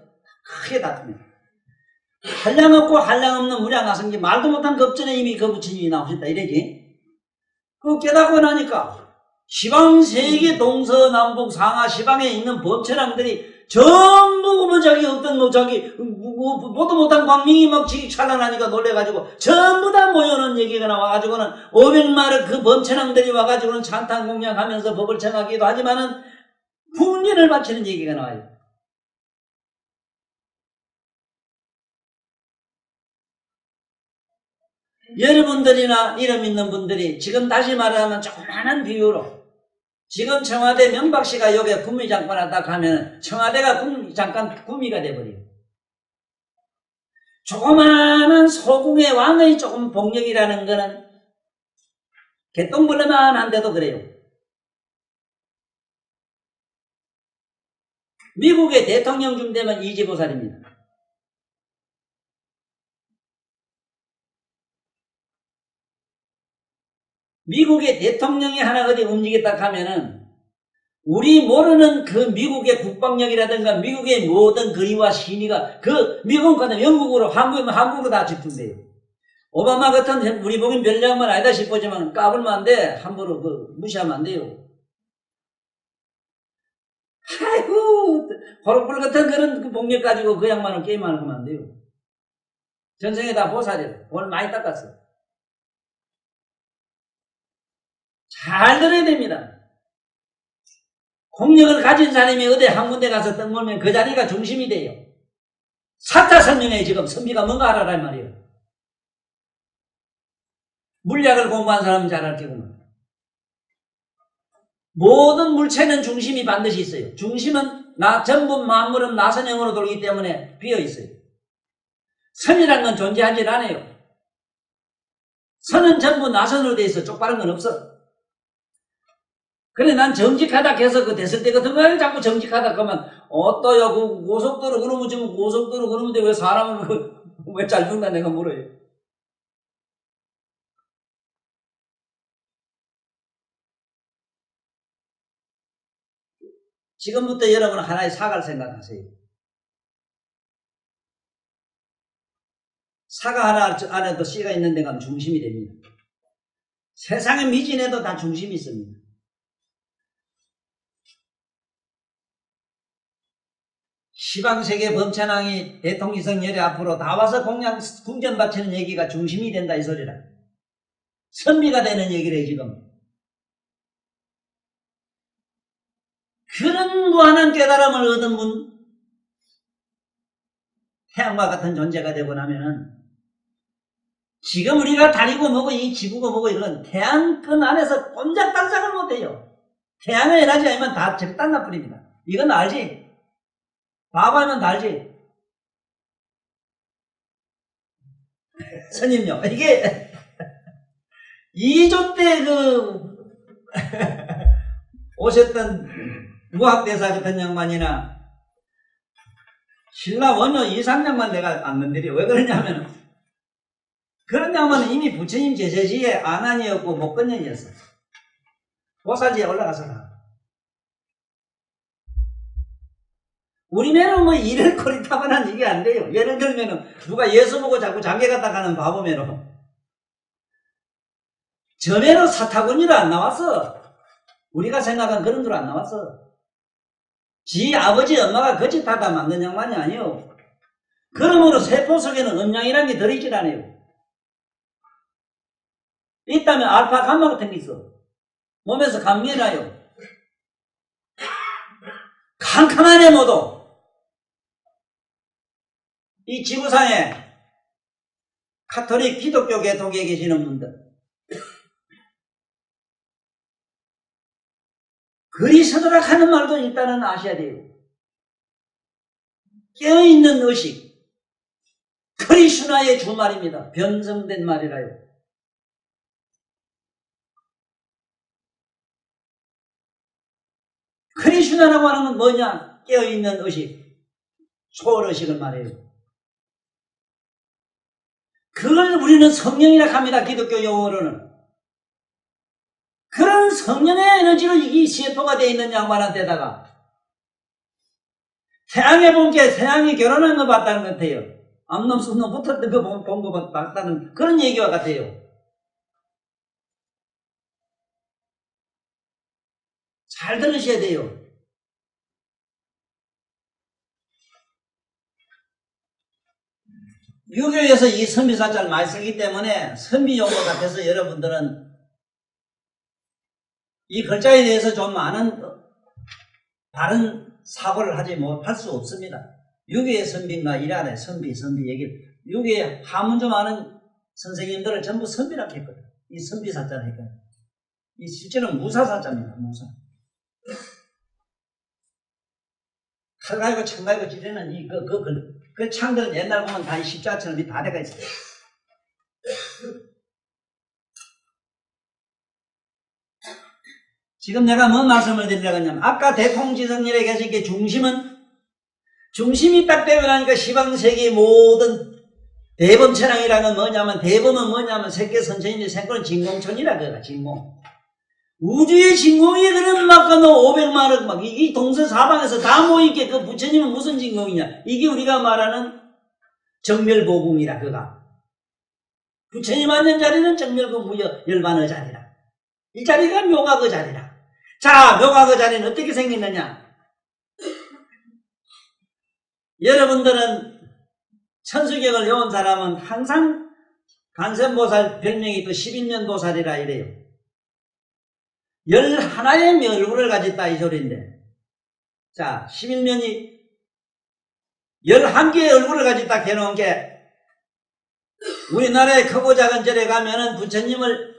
크게 다툽니다. 한량 없고 한량 없는 무량하성지 말도 못한 급전에 이미 그 부처님이 나오셨다 이래지. 그 깨닫고 나니까 시방세계 동서남북 상하 시방에 있는 법천왕들이 전부 뭐 자기 어떤 뭐 자기 보도 못한 광명이 막 지기 찬란하니까 놀래가지고 전부 다 모여놓은 얘기가 나와가지고는 500마리 그 법천왕들이 와가지고는 찬탄 공양하면서 법을 청하기도 하지만은 풍년을 바치는 얘기가 나와요. 여러분들이나 이름 있는 분들이 지금 다시 말하면 조그마한 비유로 지금 청와대 명박씨가 여기에 구미장관 왔다 가면 청와대가 잠깐 구미가 돼버려요. 조그마한 소궁의 왕의 조금 복력이라는 거는 개똥벌레만 한데도 그래요. 미국의 대통령쯤 되면 이지보살입니다. 미국의 대통령이 하나 어디 움직였다 하면은 우리 모르는 그 미국의 국방력이라든가 미국의 모든 거리와 신의가 그 미국은 가면 영국으로 한국으로 다 집중돼요. 오바마 같은 우리 보긴 별 양반 아니다 싶지만 까불면 안 돼. 함부로 무시하면 안 돼요. 아이고 호롱불 같은 그런 그 복력 가지고 그 양반은 게임하는 거면 안 돼요. 전생에 다 보살이에요. 오늘 많이 닦았어. 잘 들어야 됩니다. 공력을 가진 사람이 어디 한 군데 가서 떡 먹으면 그 자리가 중심이 돼요. 사자성령에 지금 선비가 뭔가 알아란 말이에요. 물리학을 공부한 사람은 잘 알겠구만. 모든 물체는 중심이 반드시 있어요. 중심은 전부 만물은 나선형으로 돌기 때문에 비어있어요. 선이란 건 존재하지 않아요. 선은 전부 나선으로 돼 있어. 쪽바른 건 없어. 그래, 난 정직하다 해서 그 됐을 때 같은 거에 자꾸 정직하다 그러면, 또야, 그 고속도로 그러면 지금 고속도로 그러는데 왜 사람을 왜 잘 죽나 내가 물어요. 지금부터 여러분 하나의 사과를 생각하세요. 사과 하나 안에도 씨가 있는 데가 중심이 됩니다. 세상의 미진에도 다 중심이 있습니다. 시방세계 범천왕이 대통기성 열애 앞으로 다 와서 궁전 바치는 얘기가 중심이 된다 이 소리라. 선비가 되는 얘기래 지금. 그런 무한한 깨달음을 얻은 분, 태양과 같은 존재가 되고 나면은 지금 우리가 다리고 뭐고 이 지구고 뭐고 이건 태양권 안에서 꼼짝달싹을 못해요. 태양의 에너지 아니면 다 적단 나뿐입니다. 이건 알지? 바보하면 다 알지? 스님요, 이게 2조 때 오셨던 무학대사 같은 양반이나 신라 원효 이상양반 내가 안 건드려. 왜 그러냐면 그런 양반은 이미 부처님 제자지에 아난이었고 목건년이었어. 보살지에 올라가서 우리면은 뭐 이를 코리타만한 이게 안 돼요. 예를 들면은 누가 예수 보고 자꾸 장계 갔다 가는 바보매로 저매로 사타구니로 안 나왔어. 우리가 생각한 그런 대로 안 나왔어. 지 아버지 엄마가 거짓하다 만든 양반이 아니에요. 그러므로 세포 속에는 음양이라는 게 들어있질 않아요. 있다면 알파 감마 같은 게 있어. 몸에서 감미나요. 캄캄하네 모두. 이 지구상에 카톨릭 기독교 계통에 계시는 분들 그리 서도락 하는 말도 일단은 아셔야 돼요. 깨어있는 의식 크리슈나의 주말입니다. 변성된 말이라요. 크리슈나라고 하는 건 뭐냐? 깨어있는 의식, 초월의식을 말해요. 그걸 우리는 성령이라 합니다. 기독교 용어로는. 그런 성령의 에너지로 이 세포가 되어 있는 양반한테다가 태양에 본 게 태양이 결혼한 거 봤다는 것 같아요. 암놈 순놈 붙었던 거 본 거 봤다는 그런 얘기와 같아요. 잘 들으셔야 돼요. 유교에서 이 선비사자를 많이 쓰기 때문에 선비용어 같아서 여러분들은 이 글자에 대해서 좀 많은 바른 사고를 하지 못할 수 없습니다. 유교의 선비인가 이란의 선비 얘기를 유교의 하문 좀 아는 선생님들을 전부 선비라고 했거든. 이 선비사자를 했거든. 이 실제는 무사사자입니다. 무사. 칼 갈고 창 갈고 찌르는 그 창들은 옛날 보면 다 십자처럼 다 돼가 있어요. 지금 내가 뭔 말씀을 드리려고 하냐면 아까 대통지성일에 계신 게 중심이 딱 되고 나니까 시방세계 모든 대범천왕이라는 뭐냐면 대범은 뭐냐면 세계선천인데 생권은 진공천이라 그거가 진공. 우주의 진공이 그런 막 500만억 막 이 동서사방에서 다 모이게 그 부처님은 무슨 진공이냐 이게 우리가 말하는 정멸보궁이라 그가 부처님 앉은 자리는 정멸보궁 열반의 자리라 이 자리가 묘가 그 자리라. 자 묘가 그 자리는 어떻게 생겼느냐 여러분들은 천수경을 외운 사람은 항상 간센보살 별명이 또 11년보살이라 이래요. 11의 얼굴을 가졌다 이 소리인데 자 11년이 11개의 얼굴을 가졌다 해놓은 게 우리나라의 크고 작은 절에 가면은 부처님을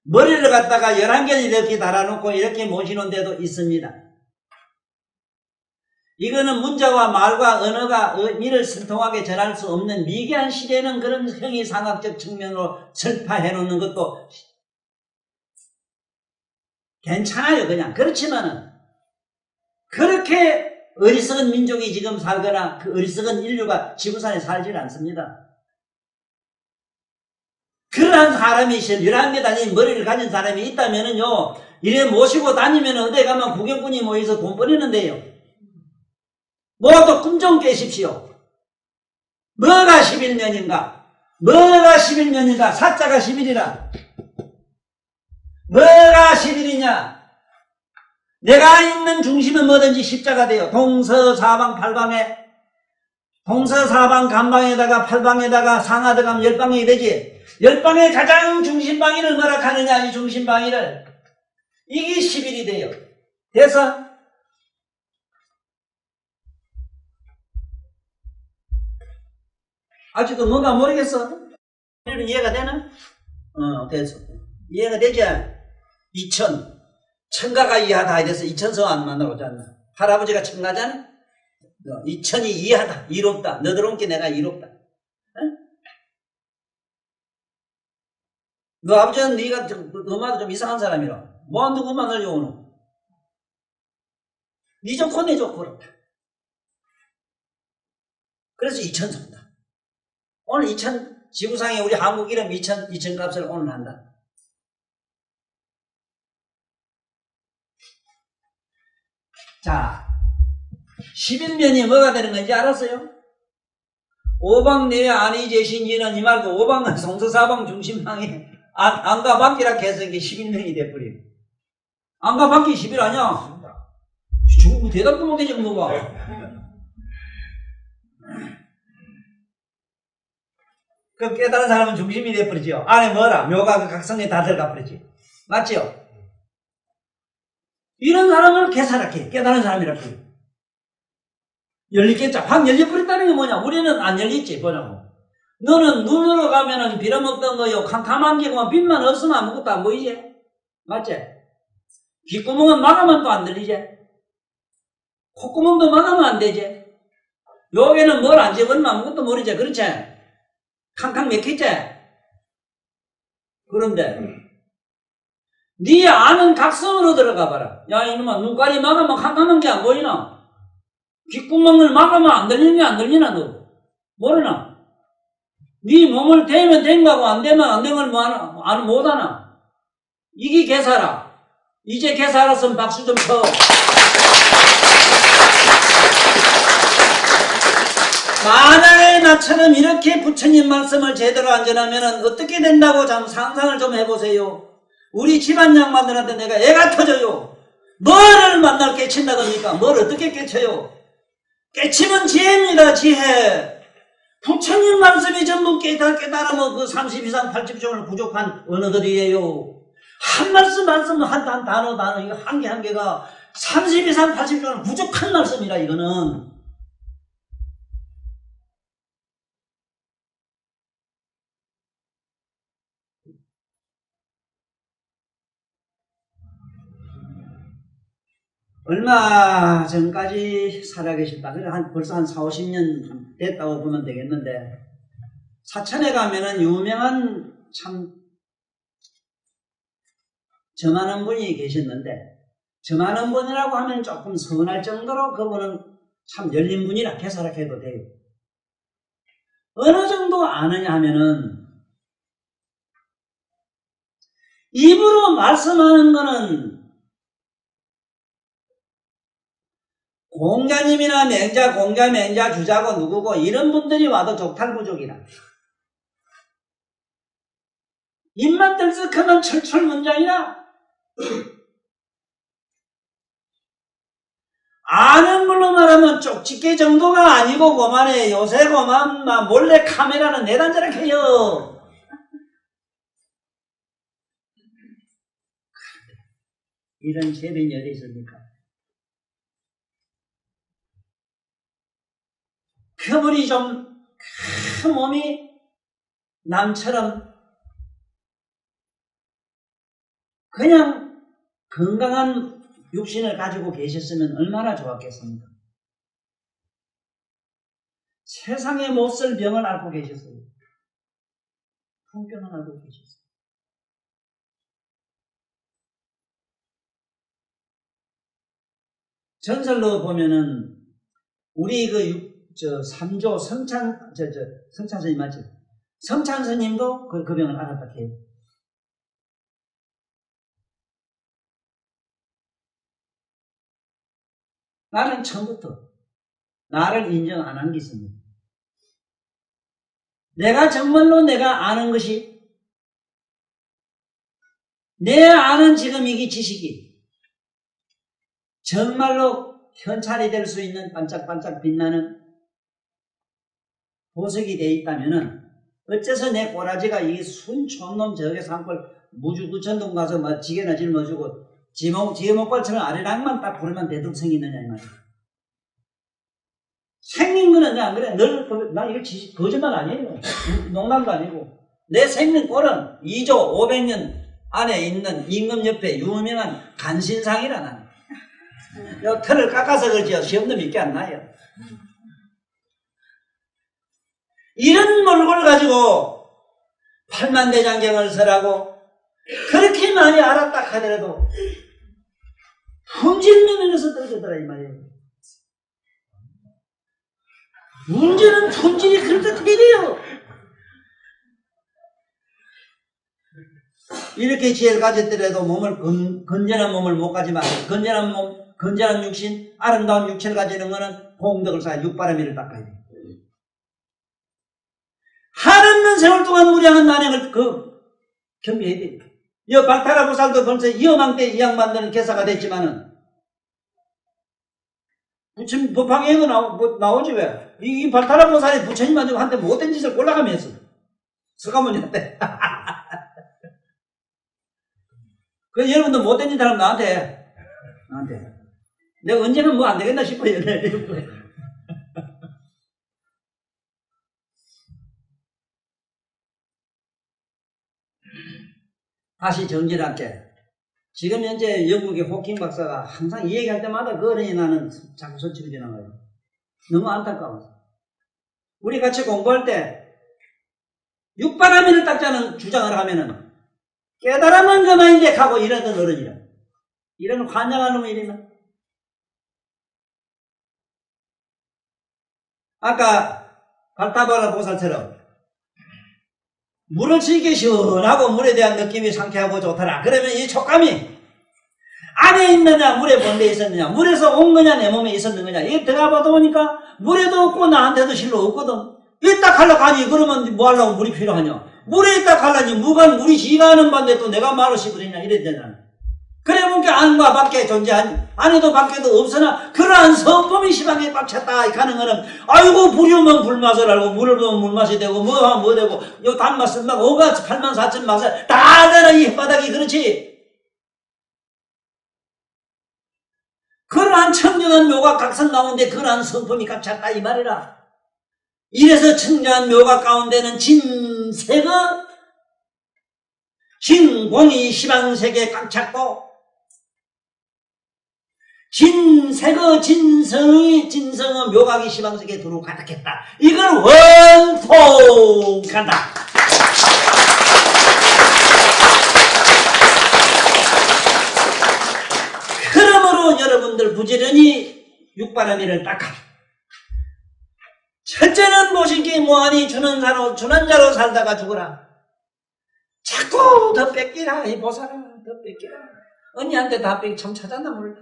머리를 갖다가 11개를 이렇게 달아놓고 이렇게 모시는 데도 있습니다. 이거는 문자와 말과 언어가 의미를 신통하게 전할 수 없는 미개한 시대는 그런 형이상학적 측면으로 설파해 놓는 것도 괜찮아요. 그냥 그렇지만은 그렇게 어리석은 민족이 지금 살거나 그 어리석은 인류가 지구상에 살지는 않습니다. 그러한 사람이 11개 다닌 머리를 가진 사람이 있다면은요 이래 모시고 다니면 어디 가면 구경꾼이 모여서 돈 버리는데요. 뭐라도 꿈 좀 깨십시오. 뭐가 11년인가? 뭐가 11년인가? 사자가 11이라. 뭐가 11이냐? 내가 있는 중심은 뭐든지 십자가 돼요. 동서사방 팔방에 동서사방 간방에다가 팔방에다가 상하드 가면 열방이 되지. 열방의 가장 중심방위를 뭐라 하느냐? 이 중심방위를 이게 11이 돼요. 그래서 아직도 뭔가 모르겠어? 이해가 되나? 됐어. 이해가 되지? 2000. 천가가 이하다. 이래서 2000성 안 만나보지 않나. 할아버지가 천가잖아? 2000이 이하다. 이롭다. 너들 게 내가 이롭다. 응? 너 아버지는 네가 너마도 좀 이상한 사람이라. 뭐 누구만 늘려오노? 네 좋고 내 좋고 그렇다. 그래서 2000성다. 오늘 2000, 지구상에 우리 한국 이름 2000 값을 오늘 한다. 자, 11년이 뭐가 되는 건지 알았어요? 오방 내외 안이 제신 이는 이 말도 오방은 성서사방 중심방에 안과 밖이라 해서 이게 11년이 돼버려. 안과 밖이 11 아니야? 대답도 못해줘, 뭐가. 그 깨달은 사람은 중심이 돼버리죠. 안에 뭐라? 묘가 그 각성에 다 들어가 버리지. 맞죠? 이런 사람을 개사랗게 깨달은 사람이라고 해요. 열리겠자. 확 열려버렸다는 게 뭐냐? 우리는 안 열렸지. 보자고. 너는 눈으로 가면은 빌어먹던 거요. 캄캄한 게고 빛만 없으면 아무것도 안 보이지? 맞지? 귓구멍은 막으면 또 안 들리지? 콧구멍도 막으면 안 되지? 여기는 뭘 안 집어넣으면 아무것도 모르지? 그렇지? 캉캉 맥혔지? 그런데 네 아는 각성으로 들어가 봐라. 야 이놈아 눈깔이 막으면 캄캄한 게 안 보이나? 귓구멍을 막으면 안 들리나 너? 모르나? 네 몸을 대면 된 거고 안 되면 안 된 걸 못하나? 이게 개사라. 이제 개사 알았으면 박수 좀 쳐. 만약에 나처럼 이렇게 부처님 말씀을 제대로 안 전하면 어떻게 된다고 참 상상을 좀 해보세요. 우리 집안 양반들한테 내가 애가 터져요. 뭐를 만날 깨친다겁니까? 뭘 어떻게 깨쳐요? 깨치면 지혜입니다. 지혜. 부처님 말씀이 전부 깨달으면 그 30 이상 80종을 부족한 언어들이에요. 한 말씀 한 단어 이거 한 개 한 개가 30 이상 80종을 부족한 말씀이라 이거는. 얼마 전까지 살아계셨다. 그래 벌써 한 4, 50년 됐다고 보면 되겠는데, 사천에 가면은 유명한 참 점하는 분이 계셨는데, 점하는 분이라고 하면 조금 서운할 정도로 그분은 참 열린 분이라 개사락해도 돼요. 어느 정도 아느냐 하면은, 입으로 말씀하는 거는 공자님이나 맹자, 공자, 맹자, 주자고 누구고 이런 분들이 와도 족탈부족이라. 입만 들썩하면 철철 문장이라. 아는 걸로 말하면 쪽집게 정도가 아니고 그만해. 요새 그만 몰래 카메라는 내단저렇게 해요. 이런 재능이 어디 있습니까? 그분이 좀 큰 몸이 남처럼 그냥 건강한 육신을 가지고 계셨으면 얼마나 좋았겠습니까? 세상에 못 쓸 병을 앓고 계셨어요. 풍병을 앓고 계셨어요. 전설로 보면은 우리 삼조 성찬 스님 맞지? 성찬 스님도 그 병을 앓았다 해요. 나는 처음부터 나를 인정 안 한 게 있습니다. 내가 정말로 내가 아는 것이, 내 아는 지금 이게 지식이 정말로 현찰이 될 수 있는 반짝반짝 빛나는 보석이 되어 있다면은 어째서 내 꼬라지가 이 순촌놈 저게 산골 무주구천동 가서 뭐 지게나 짊어주고 지게목발처럼 아래랑만 딱 부르면 대등성이 있느냐 이 말이야. 생긴 거는 안 그래. 나 이거 거짓말 아니에요. 농담도 아니고. 내 생긴 꼴은 2조 500년 안에 있는 임금 옆에 유명한 간신상이라 나는. 요 털을 깎아서 그러지요. 시험도 믿게 안 나요. 이런 몰골 가지고 팔만대장경을 설하고 그렇게 많이 알았다 하더라도 품질면에서 떨어지더라 이 말이에요. 문제는 품질이 그렇듯 해야 돼요. 이렇게 지혜를 가졌더라도 건전한 몸을 못 가지만 건전한 몸, 건전한 육신, 아름다운 육체를 가지는 것은 공덕을 쌓아 육바라미를 닦아야 돼요. 한없는 세월 동안 무량한 난행을 겸비해야 돼요. 이 박타라 보살도 벌써 이어망 때 이 양반들은 개사가 됐지만은 부처님 법화계에도 나오지 왜? 이 박타라 보살이 부처님한테 한테 못된 짓을 골라가면서 서가모니한테 그래서 여러분도 못된 짓 하면 나한테 내가 언제는 뭐 안 되겠나 싶어요. 다시 정진할게. 지금 현재 영국의 호킹 박사가 항상 이 얘기할 때마다 그 어른이 나는 자꾸 서치로 지나가요. 너무 안타까워서. 우리 같이 공부할 때 육바라밀을 닦자는 주장을 하면은 깨달으면 그만인데 하고 이러던 어른이라. 이런 환장한 놈이 이러나? 아까 발타바라 보살처럼 물을 즐겨 시원하고 물에 대한 느낌이 상쾌하고 좋더라. 그러면 이 촉감이 안에 있느냐 물에 뭔데 있었느냐, 물에서 온 거냐 내 몸에 있었는 거냐. 이게 들어가 보다 보니까 물에도 없고 나한테도 실로 없거든. 있다 갈라 가지. 그러면 뭐 하려고 물이 필요하냐. 물에 있다 갈라지. 물이 지가 하는 반대 또 내가 말로 씹으리냐 이랬잖아. 그래 보니까 안과 밖에 존재하니 안에도 밖에도 없으나 그러한 성품이 심하게 꽉 찼다 하는 거는, 아이고 불이 오면 불맛을 알고 물을 보면 물맛이 되고 뭐 하면 뭐 되고 요 단맛 쓴맛 오가 84,000 맛을 다 되는 이 혓바닥이 그렇지. 그러한 청정한 묘가 각성 가운데 그러한 성품이 꽉 찼다 이 말이라. 이래서 청정한 묘가 가운데는 진세가 진공이 시방세계에 꽉 찼고 진세거 진성의 묘각이 시방세계에 두루 가득했다. 이걸 원통한다. 그러므로 여러분들 부지런히 육바라밀을 닦아. 첫째는 모시기 뭐하니 주는 자로 살다가 죽어라. 자꾸 더 뺏기라. 이 보살아 더 뺏기라. 언니한테 다 뺏기 참 찾았나 몰라.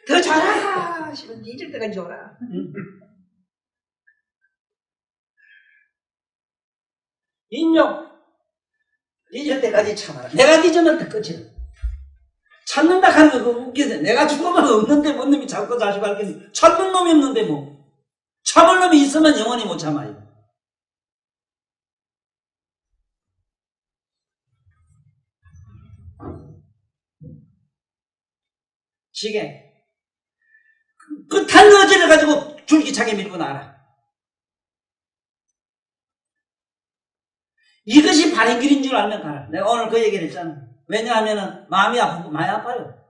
더 줘라. 씨발 잊을 때까지 줘라. 인욕 잊을 때까지 참아라. 내가 잊으면 더 끝이야. 찾는다 하는 거 그거 웃기네. 내가 죽으면 없는데 뭔 놈이 자꾸 다시 밝겠니. 찾는 놈이 없는데 뭐. 참을 놈이 있으면 영원히 못 참아요. 지게 끝한 어지를 가지고 줄기차게 밀고 나가라. 이것이 바른 길인 줄 알면 가라. 내가 오늘 그 얘기를 했잖아. 왜냐하면 마음이 아프고 많이 아파요.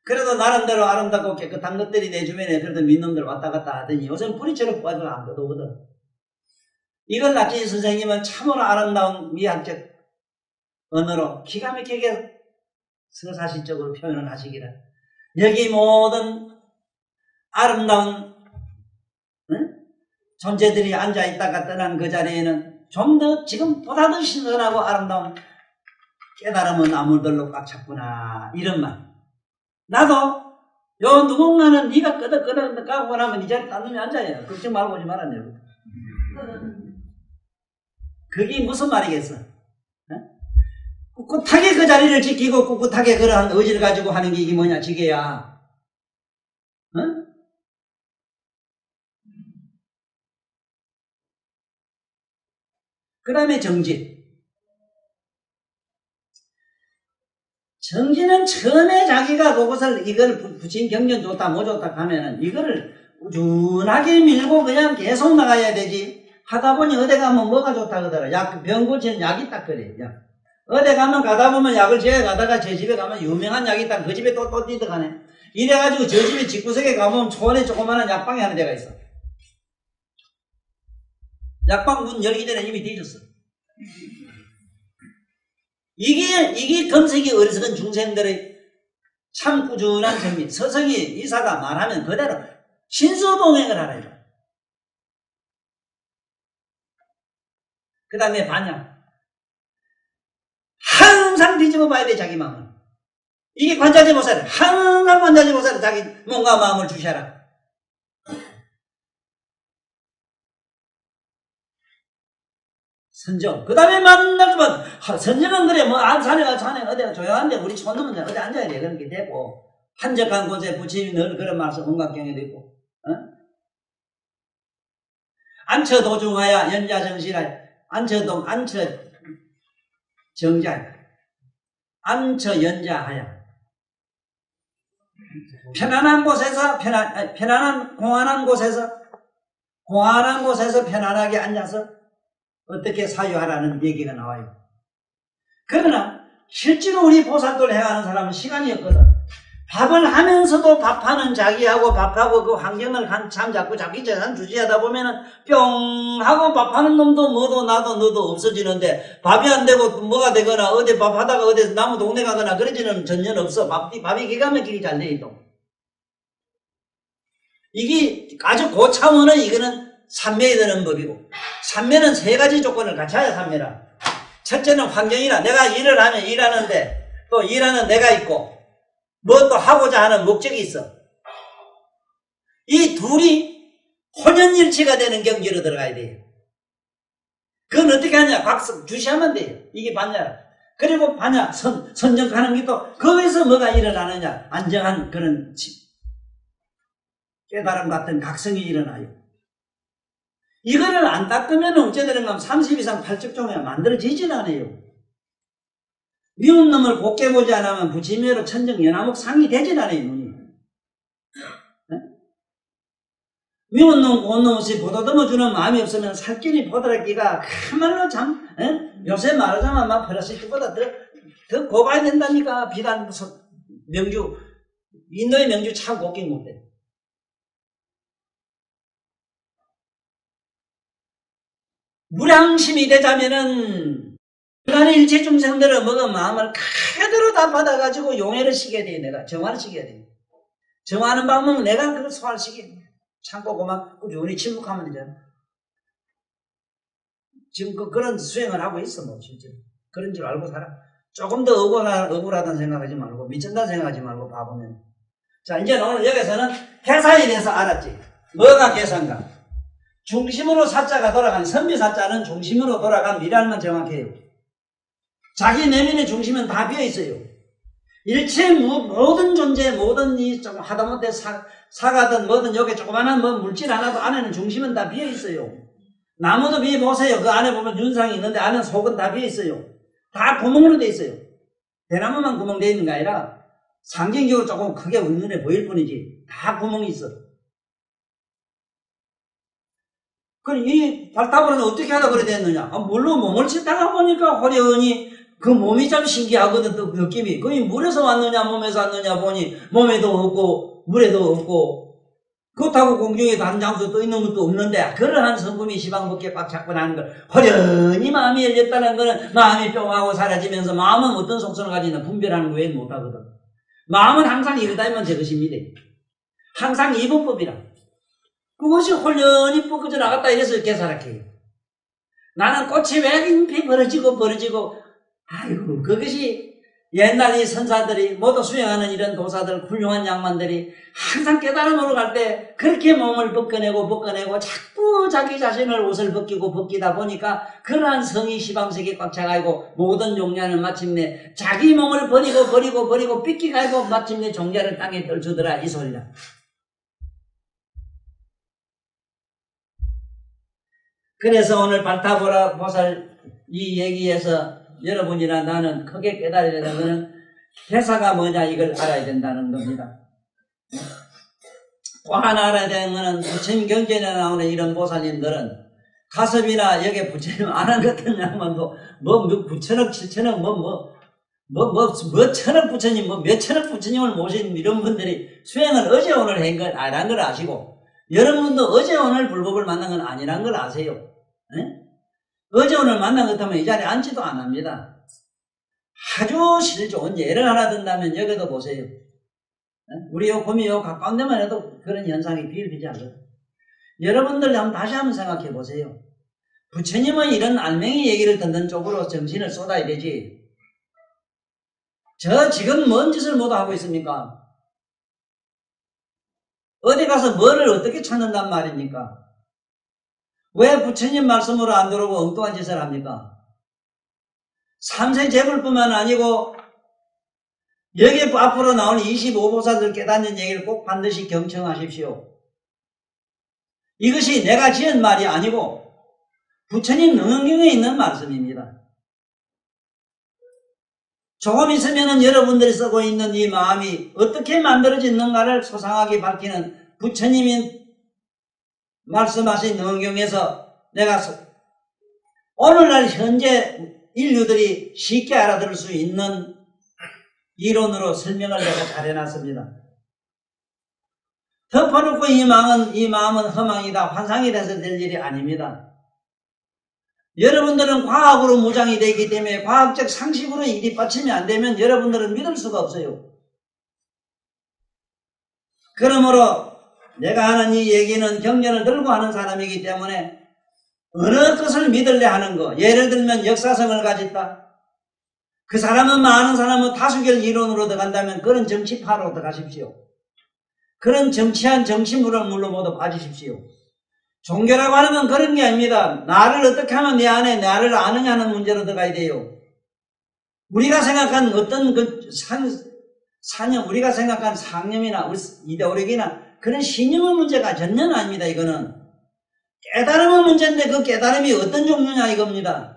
그래도 나름대로 아름답고 깨끗한 것들이 내 주변에 그래도 민놈들 왔다 갔다 하더니 요즘 뿌리처럼 빠져 안 거두거든. 이걸 낚시 선생님은 참으로 아름다운 미학적 언어로 기가 막히게 서사시적으로 표현을 하시기를, 여기 모든 아름다운 존재들이 앉아있다가 떠난 그 자리에는 좀 더 지금보다 더 신선하고 아름다운 깨달음은 나무들로 꽉 찼구나. 이런 말. 나도 요 누군가는 네가 끄덕끄덕 까고 나면 이 자리에 딴 놈이 앉아요. 걱정 말고 오지 말았네요. 그게 무슨 말이겠어? 꿋꿋하게 그 자리를 지키고 꿋꿋하게 그러한 의지를 가지고 하는 게 이게 뭐냐, 지게야. 응? 그 다음에 정진. 정진은 처음에 자기가 그것을 이걸 부친 경전 좋다 뭐 좋다 하면은 이거를 꾸준하게 밀고 그냥 계속 나가야 되지. 하다 보니 어디 가면 뭐가 좋다 그러더라. 병 고치는 약이 딱 그래. 어디 가면 가다 보면 약을 제가 가다가 제 집에 가면 유명한 약이 있다. 그 집에 또 뛰어가네. 이래가지고 저 집에 집구석에 가보면 초원에 조그마한 약방이 하는 데가 있어. 약방 문 열기 전에 이미 뒤졌어. 이게 검색이 어리석은 중생들의 참 꾸준한 정리. 서성이 이사가 말하면 그대로 신수동행을 하라. 그 다음에 반향. 항상 뒤집어 봐야 돼, 자기 마음을. 이게 관자재 보살. 항상 관자재 보살 자기 몸과 마음을 주셔라. 선정. 그 다음에 만나주면, 선정은 그래, 뭐, 산에 어디가 조용한데, 우리 촌놈은 어디 앉아야 돼. 그런 게 되고, 한적한 곳에 부처님이 늘 그런 말씀, 홍각경에도 있고, 안처 도중하야, 연자정실하야, 안처동, 안처 정자, 안처 연자하야. 편안한 곳에서, 공안한 곳에서 편안하게 앉아서, 어떻게 사유하라는 얘기가 나와요. 그러나 실제로 우리 보살들 해가는 사람은 시간이 없거든. 밥을 하면서도 밥하는 자기하고 밥하고 그 환경을 한참 자기 재산 주지하다 보면은 뿅 하고 밥하는 놈도 뭐도 나도 너도 없어지는데, 밥이 안 되고 뭐가 되거나 어디 밥하다가 어디 나무 동네 가거나 그러지는 전혀 없어. 밥이 기가 막히게 잘 돼 있어. 이게 아주 고차원은 이거는 삼매에 드는 법이고, 삼매는 세 가지 조건을 갖춰야 삼매라. 첫째는 환경이라. 내가 일을 하면 일하는데 또 일하는 내가 있고, 뭐 또 하고자 하는 목적이 있어. 이 둘이 혼연일치가 되는 경지로 들어가야 돼요. 그건 어떻게 하냐? 박수 주시하면 돼요. 이게 반야. 그리고 반야, 선정하는 게 또, 거기서 뭐가 일어나느냐? 안정한 그런 깨달음 같은 각성이 일어나요. 이거를 안 닦으면 어째 되는가 하면 30 이상 8직종에 만들어지진 않아요. 미운 놈을 곱게 보지 않으면 부치매로 천정 연화목 상이 되진 않아요, 눈이. 네? 미운 놈, 고운 놈 없이 보다듬어주는 마음이 없으면 살길이 보드라기가 참말로 참, 요새 말하자면 막 페라시트보다 더 곱아야 된다니까. 비단 무슨 명주, 인도의 명주 참 곱긴 못해. 무량심이 되자면은 인간의 일체 중생들은 뭐가 마음을 그대로 다 받아가지고 용해를 시켜야 돼. 내가 정화를 시켜야 돼. 정화하는 방법은 내가 그걸 소화시켜야 돼. 참고 그만 꾸준히 침묵하면 되잖아. 지금 그런 수행을 하고 있어, 뭐 실제로. 그런 줄 알고 살아. 조금 더 억울하다는 생각하지 말고 미친다는 생각하지 말고 봐보면. 자, 이제 오늘 여기서는 회사에 대해서 알았지. 뭐가 계산가? 중심으로 사자가 돌아가는, 선비사자는 중심으로 돌아간 미랄만 정확해요. 자기 내면의 중심은 다 비어있어요. 일체 모든 존재, 모든 이 좀 하다못해 사가든 뭐든 여기 조그마한 뭐 물질 하나도 안에는 중심은 다 비어있어요. 나무도 비어보세요. 그 안에 보면 윤상이 있는데 안에 속은 다 비어있어요. 다 구멍으로 돼 있어요. 대나무만 구멍 돼 있는 게 아니라 상징적으로 조금 크게 눈에 보일 뿐이지 다 구멍이 있어. 그럼 이 발타불은 어떻게 하다 그래 됐느냐? 물로 몸을 씻다가 보니까 호련히 그 몸이 참 신기하거든, 또 그 느낌이. 거의 물에서 왔느냐, 몸에서 왔느냐 보니 몸에도 없고, 물에도 없고, 그렇다고 공중에 다른 장소 떠 있는 것도 없는데, 그러한 성품이 시방벗게 꽉 잡고 나는 걸, 호련히 마음이 열렸다는 거는 마음이 뿅하고 사라지면서 마음은 어떤 속성을 가지나 분별하는 거 외에는 못하거든. 마음은 항상 이러다면 저것입니다. 항상 이분법이라. 그것이 홀연히 뻗어져 나갔다 이래서 이렇게 살았게요. 나는 꽃이 왜 잎이 벌어지고 아이고 그것이 옛날 이 선사들이 모두 수행하는 이런 도사들 훌륭한 양반들이 항상 깨달음으로 갈 때 그렇게 몸을 벗겨내고 자꾸 자기 자신을 옷을 벗기다 보니까 그러한 성이 시방색에 꽉 차가지고 모든 종자는 마침내 자기 몸을 버리고 삐끼가지고 마침내 종자를 땅에 떨주더라 이 소리라. 그래서 오늘 발타보살 이 얘기에서 여러분이나 나는 크게 깨달아야 되는 것은 회사가 뭐냐 이걸 알아야 된다는 겁니다. 또 하나 알아야 되는 것은 부처님 경전에 나오는 이런 보살님들은 가섭이나 여기 부처님 안 한 같은 양반도 뭐 9천억 7천억 뭐 천억 부처님 몇 천억 부처님을 모신 이런 분들이 수행을 어제 오늘 한 걸 안 걸 아시고 여러분도 어제 오늘 불법을 만난 건 아니란 걸 아세요. 네? 어제 오늘 만난 것 같으면 이 자리에 앉지도 안 합니다. 아주 실 좋은 예를 하나 든다면 여기도 보세요. 네? 우리 요 곰이 요 가까운 데만 해도 그런 현상이 비일비재하거든. 여러분들 다시 한번 생각해 보세요. 부처님의 이런 알맹이 얘기를 듣는 쪽으로 정신을 쏟아야 되지. 저 지금 뭔 짓을 모두 하고 있습니까? 어디 가서 뭐를 어떻게 찾는단 말입니까? 왜 부처님 말씀으로 안 들어오고 엉뚱한 짓을 합니까? 삼세 재불뿐만 아니고 여기 앞으로 나오는 25보살들 깨닫는 얘기를 꼭 반드시 경청하십시오. 이것이 내가 지은 말이 아니고 부처님 능언경에 있는 말씀입니다. 조금 있으면 여러분들이 쓰고 있는 이 마음이 어떻게 만들어졌는가를 소상하게 밝히는 부처님이 말씀하신 능언경에서 내가 오늘날 현재 인류들이 쉽게 알아들을 수 있는 이론으로 설명을 내가 잘 해놨습니다. 덮어놓고 이 마음은 허망이다, 환상이 돼서 될 일이 아닙니다. 여러분들은 과학으로 무장이 되기 때문에 과학적 상식으로 일이 받침이 안 되면 여러분들은 믿을 수가 없어요. 그러므로 내가 하는 이 얘기는 경전을 들고 하는 사람이기 때문에 어느 것을 믿을래 하는 거, 예를 들면 역사성을 가졌다, 그 사람은 많은 사람은 다수결 이론으로 들어간다면 그런 정치파로 들어가십시오. 그런 정치한 정치물을 모두 빠지십시오. 종교라고 하는 건 그런 게 아닙니다. 나를 어떻게 하면 내 안에 나를 아느냐는 문제로 들어가야 돼요. 우리가 생각한 어떤 우리가 생각한 상념이나 이데올로기나 그런 신념의 문제가 전혀 아닙니다. 이거는 깨달음의 문제인데 그 깨달음이 어떤 종류냐 이겁니다.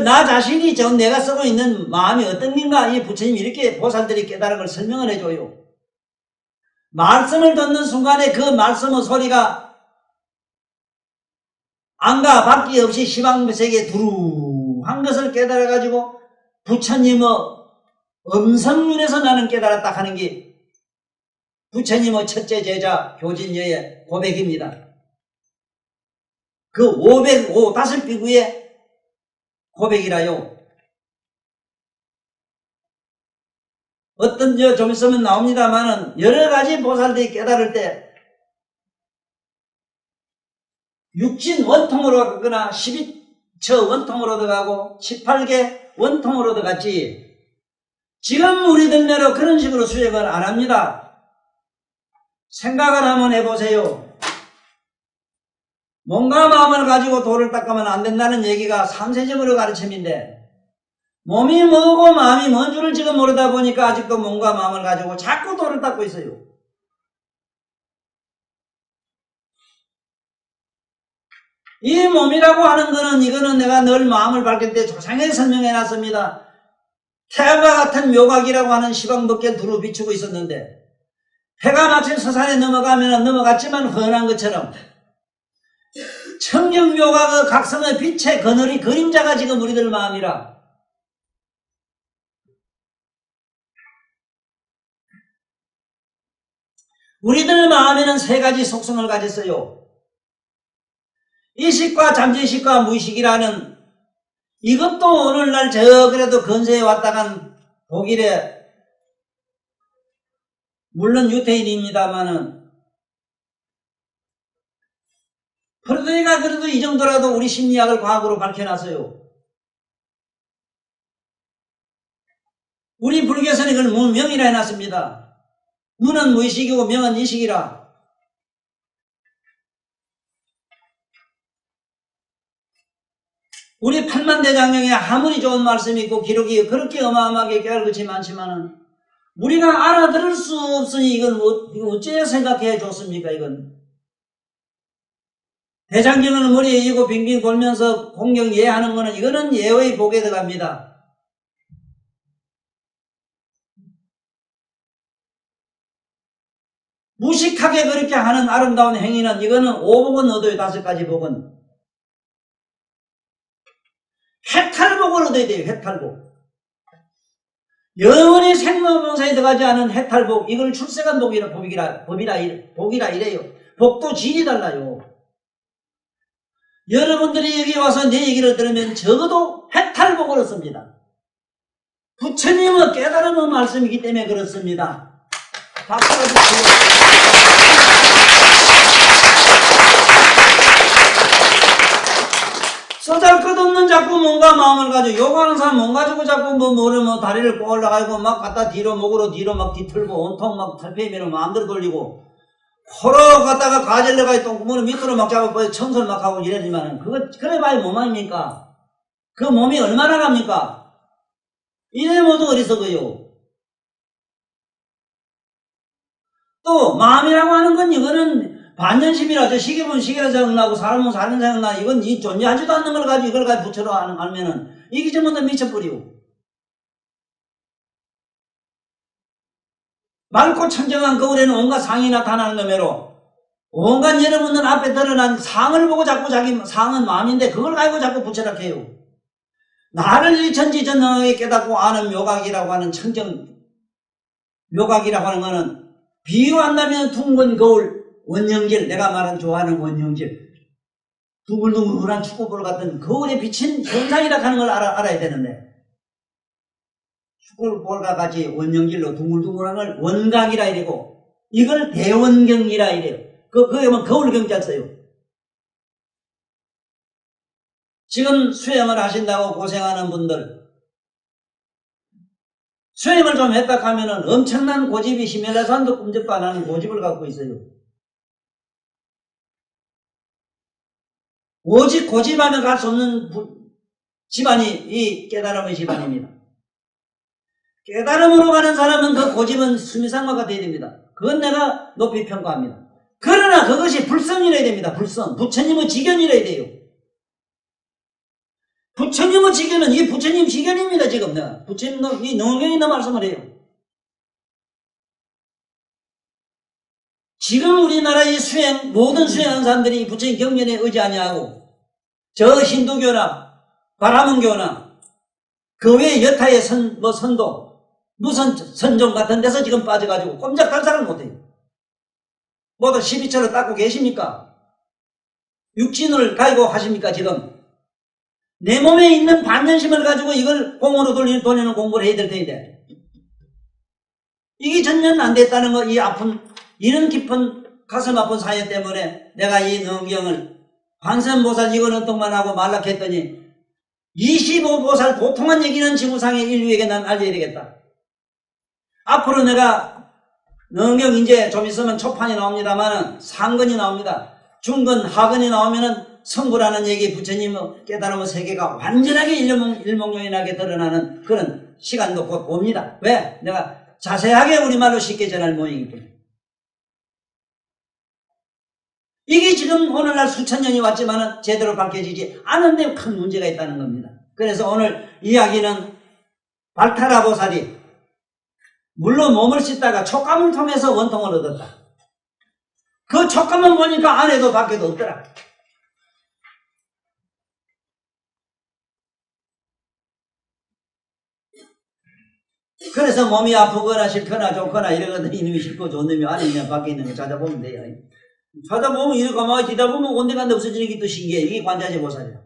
나 자신이 내가 쓰고 있는 마음이 어떤 건가 이 부처님이 이렇게 보살들이 깨달은 걸 설명을 해줘요. 말씀을 듣는 순간에 그 말씀의 소리가 안과 밖이 없이 시방세계에 두루한 것을 깨달아가지고 부처님의 음성윤에서 나는 깨달았다 하는 게 부처님의 첫째 제자 교진여의 고백입니다. 그 505비구의 고백이라요. 어떤 좀 있으면 나옵니다만은 여러 가지 보살들이 깨달을 때 육신 원통으로 가거나 12처 원통으로 들어가고 18개 원통으로 들어갔지. 지금 우리들대로 그런 식으로 수행을 안 합니다. 생각을 한번 해보세요. 몸과 마음을 가지고 도를 닦으면 안 된다는 얘기가 3세적으로 가르침인데 몸이 뭐고 마음이 뭔 줄을 지금 모르다 보니까 아직도 몸과 마음을 가지고 자꾸 도를 닦고 있어요. 이 몸이라고 하는 거는 이거는 내가 늘 마음을 밝힐 때 조상에 설명해 놨습니다. 태양과 같은 묘각이라고 하는 시방법계 두루 비추고 있었는데 해가 마침 서산에 넘어가면 넘어갔지만 훤한 것처럼 청정묘각의 각성의 빛의 그늘이 그림자가 지금 우리들 마음이라 우리들 마음에는 세 가지 속성을 가졌어요. 이식과 잠재의식과 무의식이라는 이것도 오늘날 그래도 근세에 왔다간 독일에 물론 유태인입니다마는 프로이트가 그래도 이 정도라도 우리 심리학을 과학으로 밝혀놨어요. 우리 불교에서는 이걸 무명이라 해놨습니다. 무는 무의식이고 명은 이식이라. 우리 팔만대장경에 아무리 좋은 말씀이 있고 기록이 그렇게 어마어마하게 깨알같이 많지만은 우리가 알아들을 수 없으니 이건 어째 생각해 줬습니까 이건. 대장경을 머리에 이고 빙빙 돌면서 공경 예하는 거는 이거는 예의 복에 들어갑니다. 무식하게 그렇게 하는 아름다운 행위는 이거는 5복은 얻어요. 5가지 복은. 해탈복을 얻어야 돼요. 해탈복. 영원히 생로병사에 들어가지 않은 해탈복. 이걸 출세간 복이라 이래요. 복도 질이 달라요. 여러분들이 여기 와서 내 얘기를 들으면 적어도 해탈복을 얻습니다. 부처님의 깨달음의 말씀이기 때문에 그렇습니다. 박수를 주세요. 쓰잘것없는 자꾸 뭔가 마음을 가지고 요구하는 사람 몸 가지고 자꾸 다리를 꼬올라가지고 막 갖다 뒤로 목으로 뒤로 막 뒤틀고 온통 막 탈폐미로 마음대로 돌리고 코로 갖다가 가젤레가 똥구멍을 밑으로 막 잡아버려 청소를 막 하고 이러지만은 그래 봐야 몸 아닙니까? 그 몸이 얼마나 갑니까? 이래 모두 어리석어요. 또 마음이라고 하는 건 이거는 반전심이라 저 시계 보면 시계라 생각나고 사람 보면 사람 생각나. 이건 이 존재하지도 않는 걸 가지고 이걸 가지고 붙여로 알면은 이게 전부 다 미쳐버리고. 맑고 청정한 거울에는 온갖 상이 나타나는 놈으로 온갖 여러분들 앞에 드러난 상을 보고 자꾸 자기 상은 마음인데 그걸 가지고 자꾸 붙여라 해요. 나를 일천지전능하게 깨닫고 아는 묘각이라고 하는 청정 묘각이라고 하는 거는 비유한다면 둥근 거울 원형질, 내가 말한 좋아하는 원형질, 둥글둥글한 축구볼 같은 거울에 비친 현상이라 하는 걸 알아야 되는데 축구볼과 같이 원형질로 둥글둥글한 걸 원각이라 이래고 이걸 대원경이라 이래요. 그게 뭐 거울경자 써요. 지금 수행을 하신다고 고생하는 분들 수행을 좀 했다 하면은 엄청난 고집이 히말라산도 꿈쩍도 안 하는 고집을 갖고 있어요. 오직 고집하면 갈 수 없는 집안이 이 깨달음의 집안입니다. 깨달음으로 가는 사람은 그 고집은 수미상과가 되어야 됩니다. 그건 내가 높이 평가합니다. 그러나 그것이 불성이라야 됩니다. 불성. 부처님의 지견이라야 돼요. 부처님의 지견은 이 부처님 지견입니다. 지금 내가 부처님 이 능경이나 말씀을 해요. 지금 우리나라의 모든 수행하는 사람들이 부처님 경전에 의지하지 않고 저 힌두교나 바라문교나 그 외에 여타의 선도 무슨 선종 같은 데서 지금 빠져가지고 꼼짝 달싹을 못해요. 모두 12처를 닦고 계십니까? 육진을 가지고 하십니까? 지금 내 몸에 있는 반전심을 가지고 이걸 공으로 돌리는 공부를 해야 될 텐데 이게 전혀 안 됐다는 거, 이 아픈 이런 깊은 가슴 아픈 사연 때문에 내가 이 능경을 관세음보살 이거는 동만 하고 말락했더니 25보살 도통한 얘기는 지구상의 인류에게 난 알려야 되겠다. 앞으로 내가 능경 이제 좀 있으면 초판이 나옵니다만은 상근이 나옵니다. 중근, 하근이 나오면은 성부라는 얘기, 부처님의 깨달음의 세계가 완전하게 일목요연하게 드러나는 그런 시간도 곧 옵니다. 왜? 내가 자세하게 우리말로 쉽게 전할 모양이기 때문에. 이게 지금 오늘날 수천 년이 왔지만은 제대로 밝혀지지 않은데 큰 문제가 있다는 겁니다. 그래서 오늘 이야기는 발타라보살이 물로 몸을 씻다가 촉감을 통해서 원통을 얻었다. 그 촉감을 보니까 안에도 밖에도 없더라. 그래서 몸이 아프거나 싫거나 좋거나 이러거든 이놈이 싫고 좋은 놈이 안에 있냐 밖에 있는 거 찾아보면 돼요. 찾아보면 이렇게 가만히 뒤다 보면 온데간데 없어지는 게 또 신기해. 이게 관자재보살이야.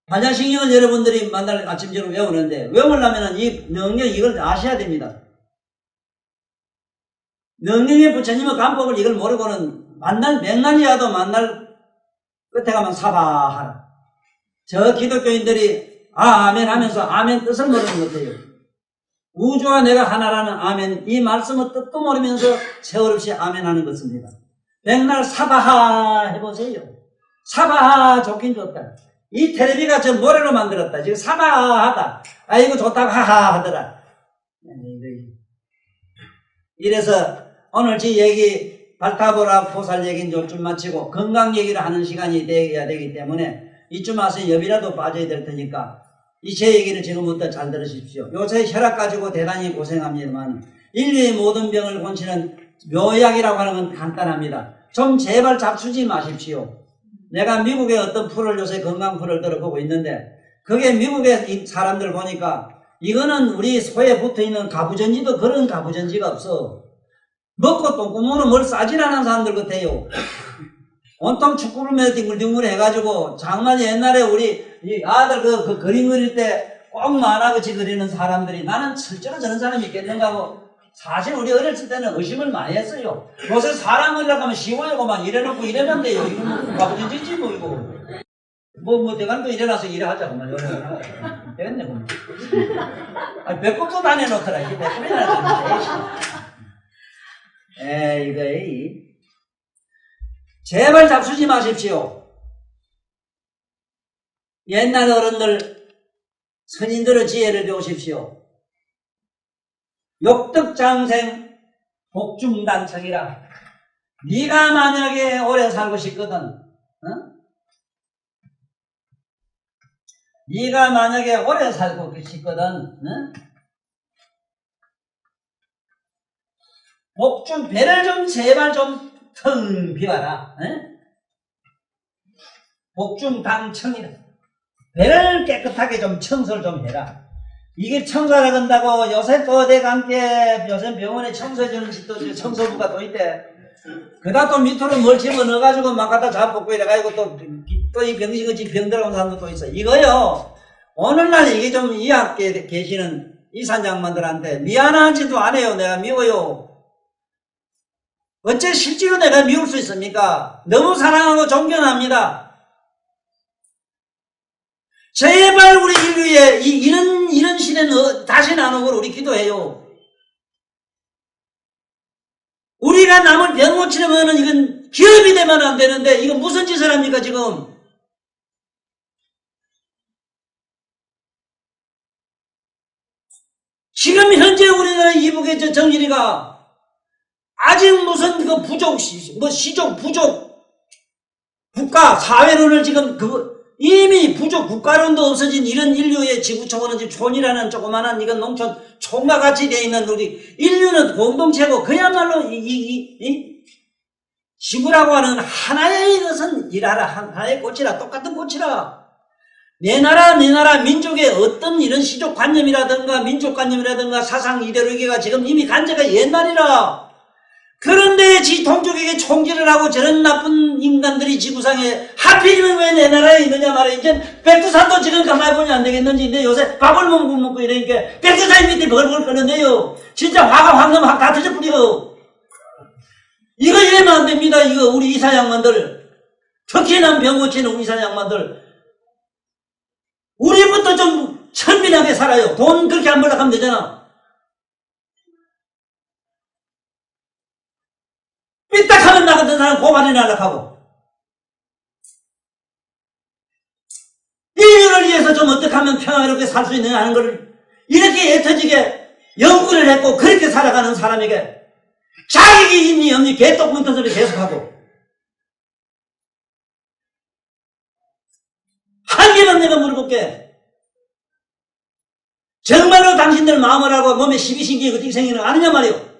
관자신경은 여러분들이 만날 아침처럼 외우는데 외우려면은 이 능력 이걸 아셔야 됩니다. 능력의 부처님의 간법을 이걸 모르고는 만날 맥날이라도 만날 끝에 가면 사바하라. 저 기독교인들이 아멘 하면서 아멘 뜻을 모르는 것 같아요. 우주와 내가 하나라는 아멘, 이 말씀의 뜻도 모르면서 세월 없이 아멘 하는 것입니다. 맥날 사바하 해보세요. 사바하 좋긴 좋다. 이 텔레비가 저 노래로 만들었다. 지금 사바하다. 아이고 좋다고 하하 하더라. 이래서 오늘 제 얘기 발타보라 보살 얘기는 좀 마치고 건강 얘기를 하는 시간이 되어야 되기 때문에 이쯤 와서 엽이라도 빠져야 될 테니까 이 제 얘기를 지금부터 잘 들으십시오. 요새 혈압 가지고 대단히 고생합니다만 인류의 모든 병을 고치는 묘약이라고 하는 건 간단합니다. 좀 제발 잡수지 마십시오. 내가 미국의 어떤 풀을 요새 건강 풀을 들어보고 있는데 그게 미국의 사람들 보니까 이거는 우리 소에 붙어있는 가부전지도 그런 가부전지가 없어. 먹고 똥구멍으로 뭘 싸질 않은 사람들 같아요. 온통 축구를 매어 뒹굴뒹굴 해가지고 장난 옛날에 우리 이 아들 그 그림 그릴 때 꼭 만화같이 그리는 사람들이 나는 실제로 저런 사람이 있겠는가 하고 사실 우리 어렸을 때는 의심을 많이 했어요. 요새 사람이라고 하면 쉬워요. 막 일해놓고 이러면 돼요. 이거 가부전지지 뭐 이거. 대간도 일어나서 일하자. 그만 되겠네. 그만. 아니 배꼽도 다 내놓더라. 이게 배꼽이 나잖아. 이거 제발 잡수지 마십시오. 옛날 어른들, 선인들의 지혜를 배우십시오. 욕덕장생 복중단청이라. 네가 만약에 오래 살고 싶거든, 네가 만약에 오래 살고 싶거든, 복중 배를 좀 제발 좀 텅 비워라. 복중단청이라. 배를 깨끗하게 좀 청소를 좀 해라. 이게 청소를 한다고 요새 또 어디가 함께 요새 병원에 청소해주는 집도 청소부가 또 있대. 그다 또 밑으로 뭘 집어넣어가지고 막 갖다 잡고 이래가지고 또 이 병식의 병 들어온 사람도 또 있어. 이거요. 오늘날 이게 좀 이학계 계시는 이산장만들한테 미안하지도 않아요. 내가 미워요. 어째 실제로 내가 미울 수 있습니까? 너무 사랑하고 존경합니다. 제발 우리 인류에 이런 시대는 다시는 안 오고 우리 기도해요. 우리가 남을 병 고치려면은 이건 기업이 되면 안 되는데 이건 무슨 짓을 합니까 지금? 지금 현재 우리나라 이북의 정신이가 아직 무슨 그 부족, 뭐 시족, 부족, 국가, 사회론을 지금 이미 부족 국가론도 없어진 이런 인류의 지구촌은 지금 촌이라는 조그마한 이건 농촌 촌과 같이 되어 있는 우리 인류는 공동체고 그야말로 이 지구라고 하는 하나의 이것은 일하라 하나의 꽃이라 똑같은 꽃이라 내 나라 민족의 어떤 이런 시족 관념이라든가 민족 관념이라든가 사상 이데올로기가 지금 이미 간제가 옛날이라 그런데 지 동족에게 총질을 하고 저런 나쁜 인간들이 지구상에 하필이면 왜 내 나라에 있느냐 말이야. 이제 백두산도 지금 가만히 보면 안 되겠는지 근데 요새 밥을 못 먹고 이러니까 백두산 밑에 벌벌 끓는데요. 진짜 화가 확 나면 확 다 터져버려. 이거 이러면 안 됩니다. 이거 우리 이사 양반들 특히나 병 고치는 우리 이사 양반들 우리부터 좀 천민하게 살아요. 돈 그렇게 안 벌려고 하면 되잖아. 삐딱하면 나 같은 사람 고발이 날락하고 인류를 위해서 좀 어떻게 하면 평화롭게 살 수 있느냐 하는 것을 이렇게 애터지게 연구를 했고 그렇게 살아가는 사람에게 자격이 있니 없니 개떡분터 소리 계속하고 한 개만 내가 물어볼게. 정말로 당신들 마음을 알고 몸에 십이신경이 어떻게 생기는 거 아느냐 말이오.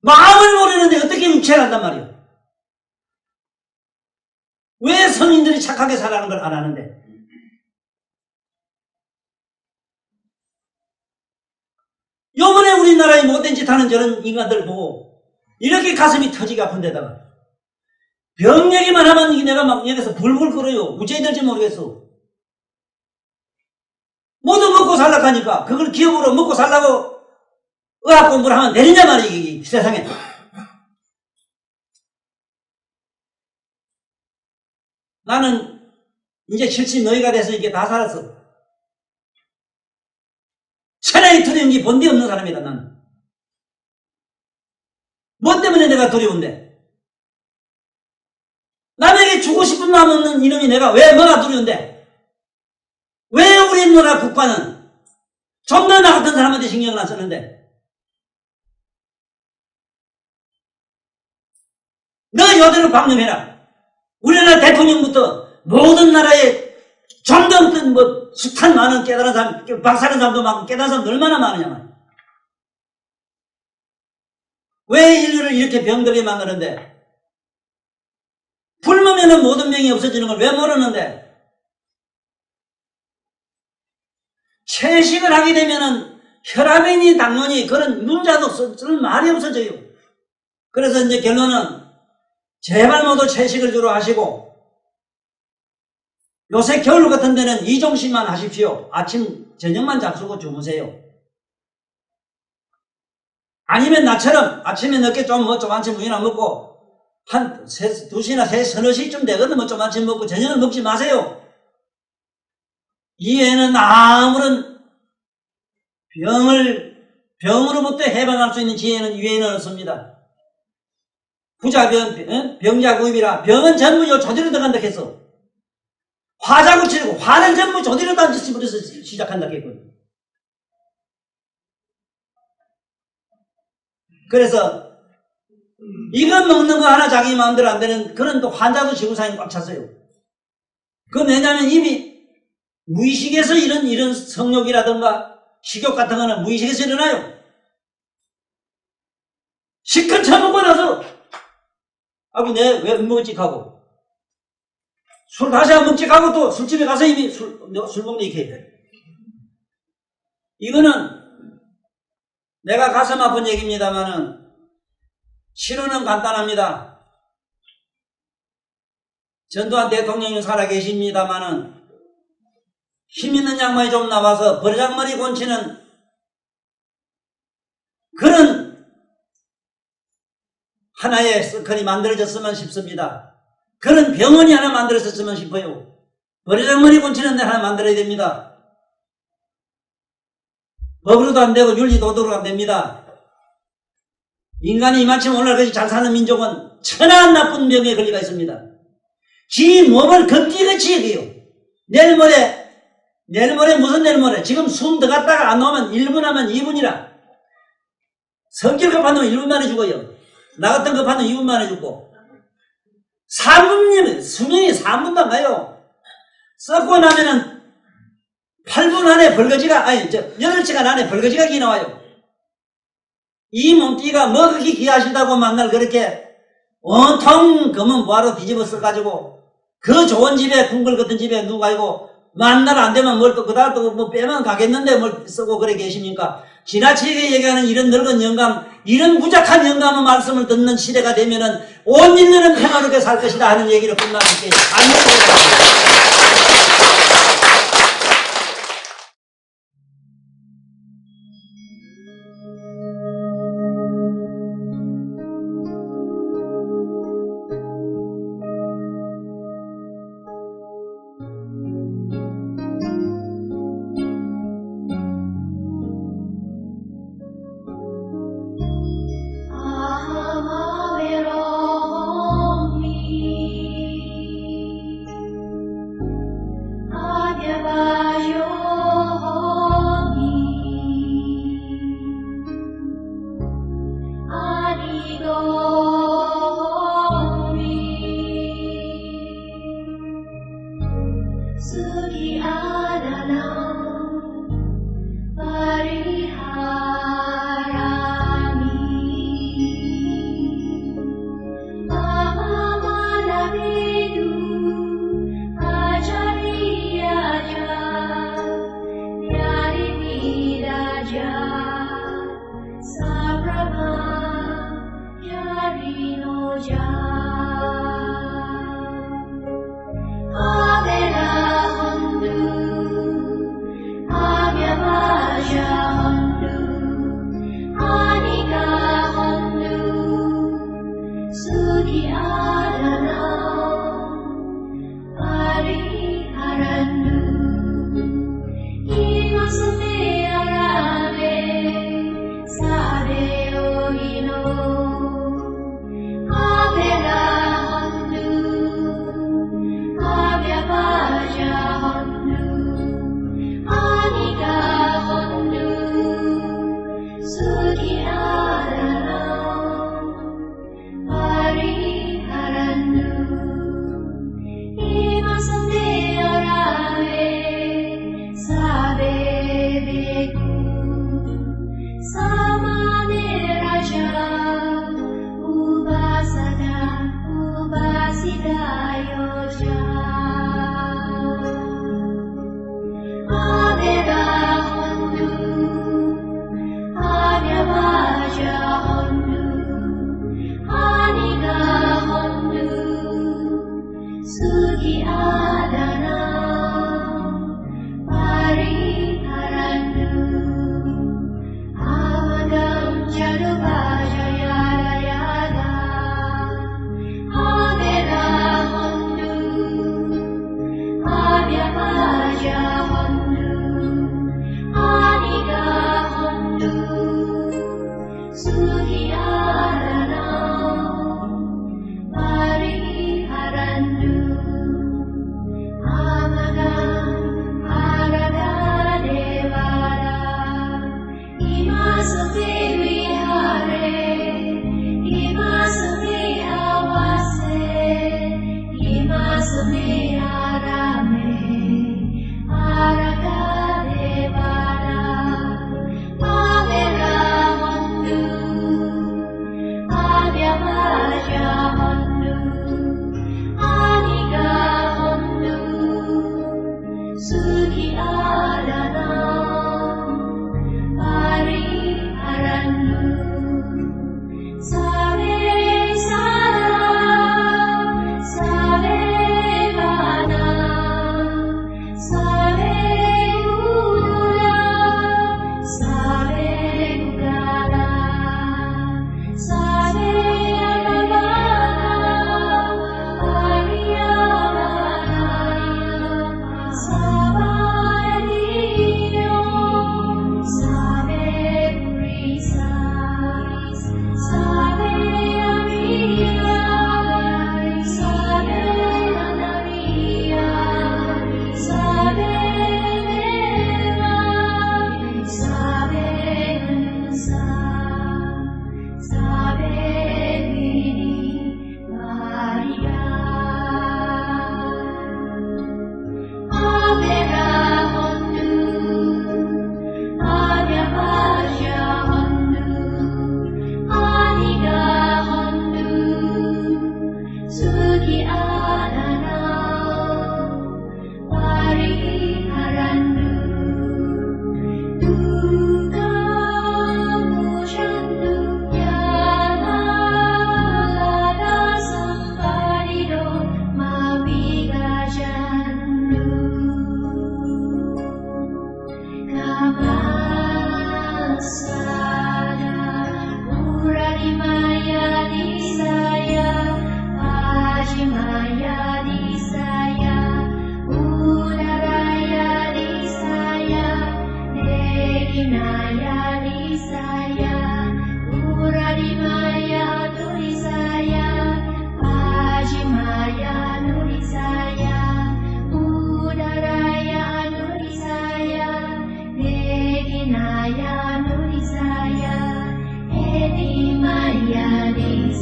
마음을 모르는데 어떻게 육체를 한단 말이오. 왜 성인들이 착하게 살아가는 걸 안 하는데. 요번에 우리나라에 못된 짓 하는 저런 인간들 보고 이렇게 가슴이 터지게 아픈데다가 병 얘기만 하면 내가 막 여기서 불불 끓어요. 우째이 될지 모르겠어. 모두 먹고 살라고 하니까 그걸 기업으로 먹고 살라고 의학 공부를 하면 되느냐 말이야 이 세상에. 나는 이제 70 너희가 돼서 이게 다 살았어. 천하의 두려움이 본데 없는 사람이다 나는. 뭐 때문에 내가 두려운데? 남에게 주고 싶은 마음 없는 이놈이 내가 왜 뭐가 두려운데? 왜 우리나라 국가는 좀 더 나 같은 사람한테 신경을 안 쓰는데? 너 여대로 방문해라. 우리나라 대통령부터 모든 나라에 좀 더 어떤 뭐 숱한 많은 깨달은 사람, 박사는 사람도 많고 깨달은 사람도 얼마나 많으냐 말이야. 왜 인류를 이렇게 병들게 만드는데? 굶으면 모든 병이 없어지는 걸 왜 모르는데? 채식을 하게 되면은 혈압이니 당뇨니 그런 문자도 쓸 말이 없어져요. 그래서 이제 결론은 제발 모두 채식을 주로 하시고 요새 겨울 같은 데는 이종식만 하십시오. 아침 저녁만 잡수고 주무세요. 아니면 나처럼 아침에 늦게 좀 아침 우유나 먹고 한 2시나 3시쯤 되거든 뭐 좀 아침 먹고 저녁은 먹지 마세요. 이외에는 아무런 병으로부터 해방할 수 있는 지혜는 이외에는 없습니다. 부자병, 병자구입이라 병은 전부 요 조지로 들어간다 했어. 화자고 치르고 화는 전부 조지로 다 집어서 시작한다 했거든. 그래서 이거 먹는 거 하나 자기 마음대로 안 되는 그런 또 환자도 지구상에 꽉 찼어요. 그건 왜냐면 이미 무의식에서 이런 성욕이라든가 식욕 같은 거는 무의식에서 일어나요. 실컷 처먹고 나서 아구 내 왜 먹을직하고 술 다시 한 번 찍하고 또 술집에 가서 이미 술 먹는 이렇게 해. 이거는 내가 가슴 아픈 얘기입니다만은 치료는 간단합니다. 전두환 대통령이 살아계십니다만은 힘있는 양반이 좀 나와서 버르장머리 곤치는 그런 하나의 서클이 만들어졌으면 싶습니다. 그런 병원이 하나 만들어졌으면 싶어요. 버르장머리 곤치는 데 하나 만들어야 됩니다. 법으로도 안 되고 윤리도덕으로 안 됩니다. 인간이 이만큼 오늘까지 잘 사는 민족은 천한 나쁜 병에 걸려가 있습니다. 지 몸을 걷기같이 해요. 내일 모레 무슨 내일 모레 지금 숨 들어갔다가 안 나오면 1분 하면 2분이라. 성질 급한 놈은 1분 만에 죽어요. 나 같은 급한 놈은 2분 만에 죽고. 3분이면 수명이 3분도 안 가요. 썩고 나면은 8분 안에 벌거지가 8시간 안에 벌거지가 기 나와요. 이 몸띠가 먹기 귀하시다고 만날 그렇게 온통 검은 보화로 뒤집어 써가지고 그 좋은 집에 궁궐 같은 집에 누가 있고 만날 안 되면 뭘 또 그다음 또 뭐 빼면 가겠는데 뭘 쓰고 그래 계십니까? 지나치게 얘기하는 이런 늙은 영감, 이런 무작한 영감의 말씀을 듣는 시대가 되면은 온 인류는 평화롭게 살 것이다 하는 얘기를 끝나볼게요.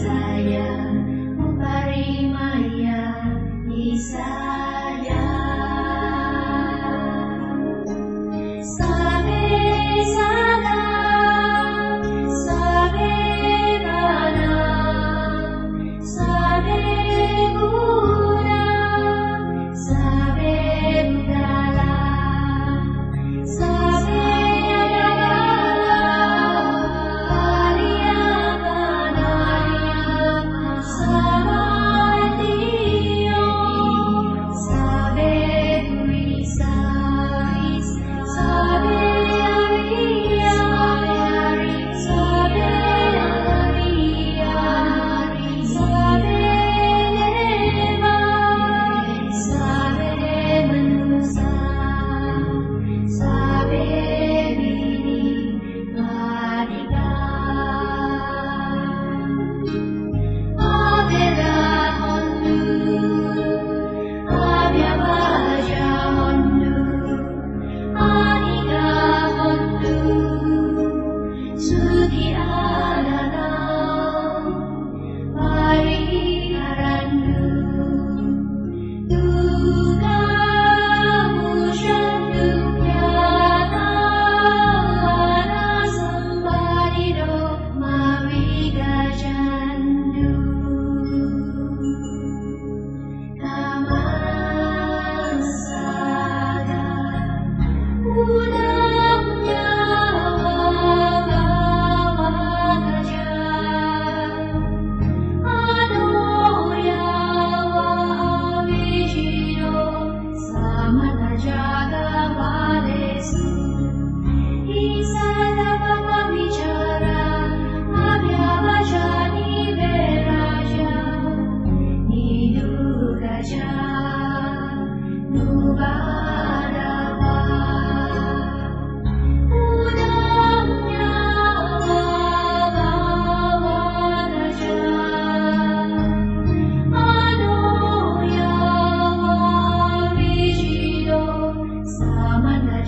saya uparimaya isaya sabe sada sabe bana sabe buddha sabe budala sabe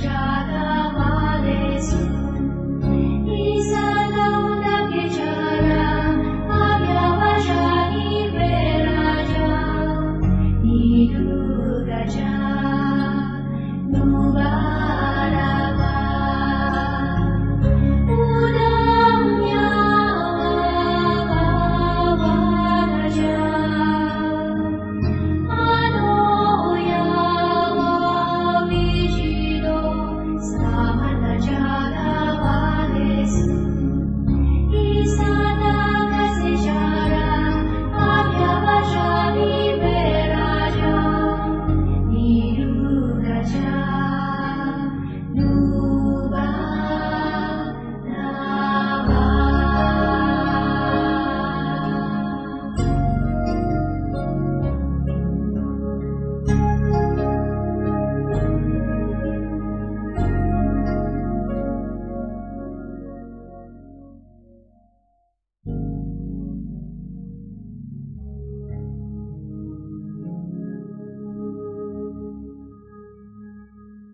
Jaga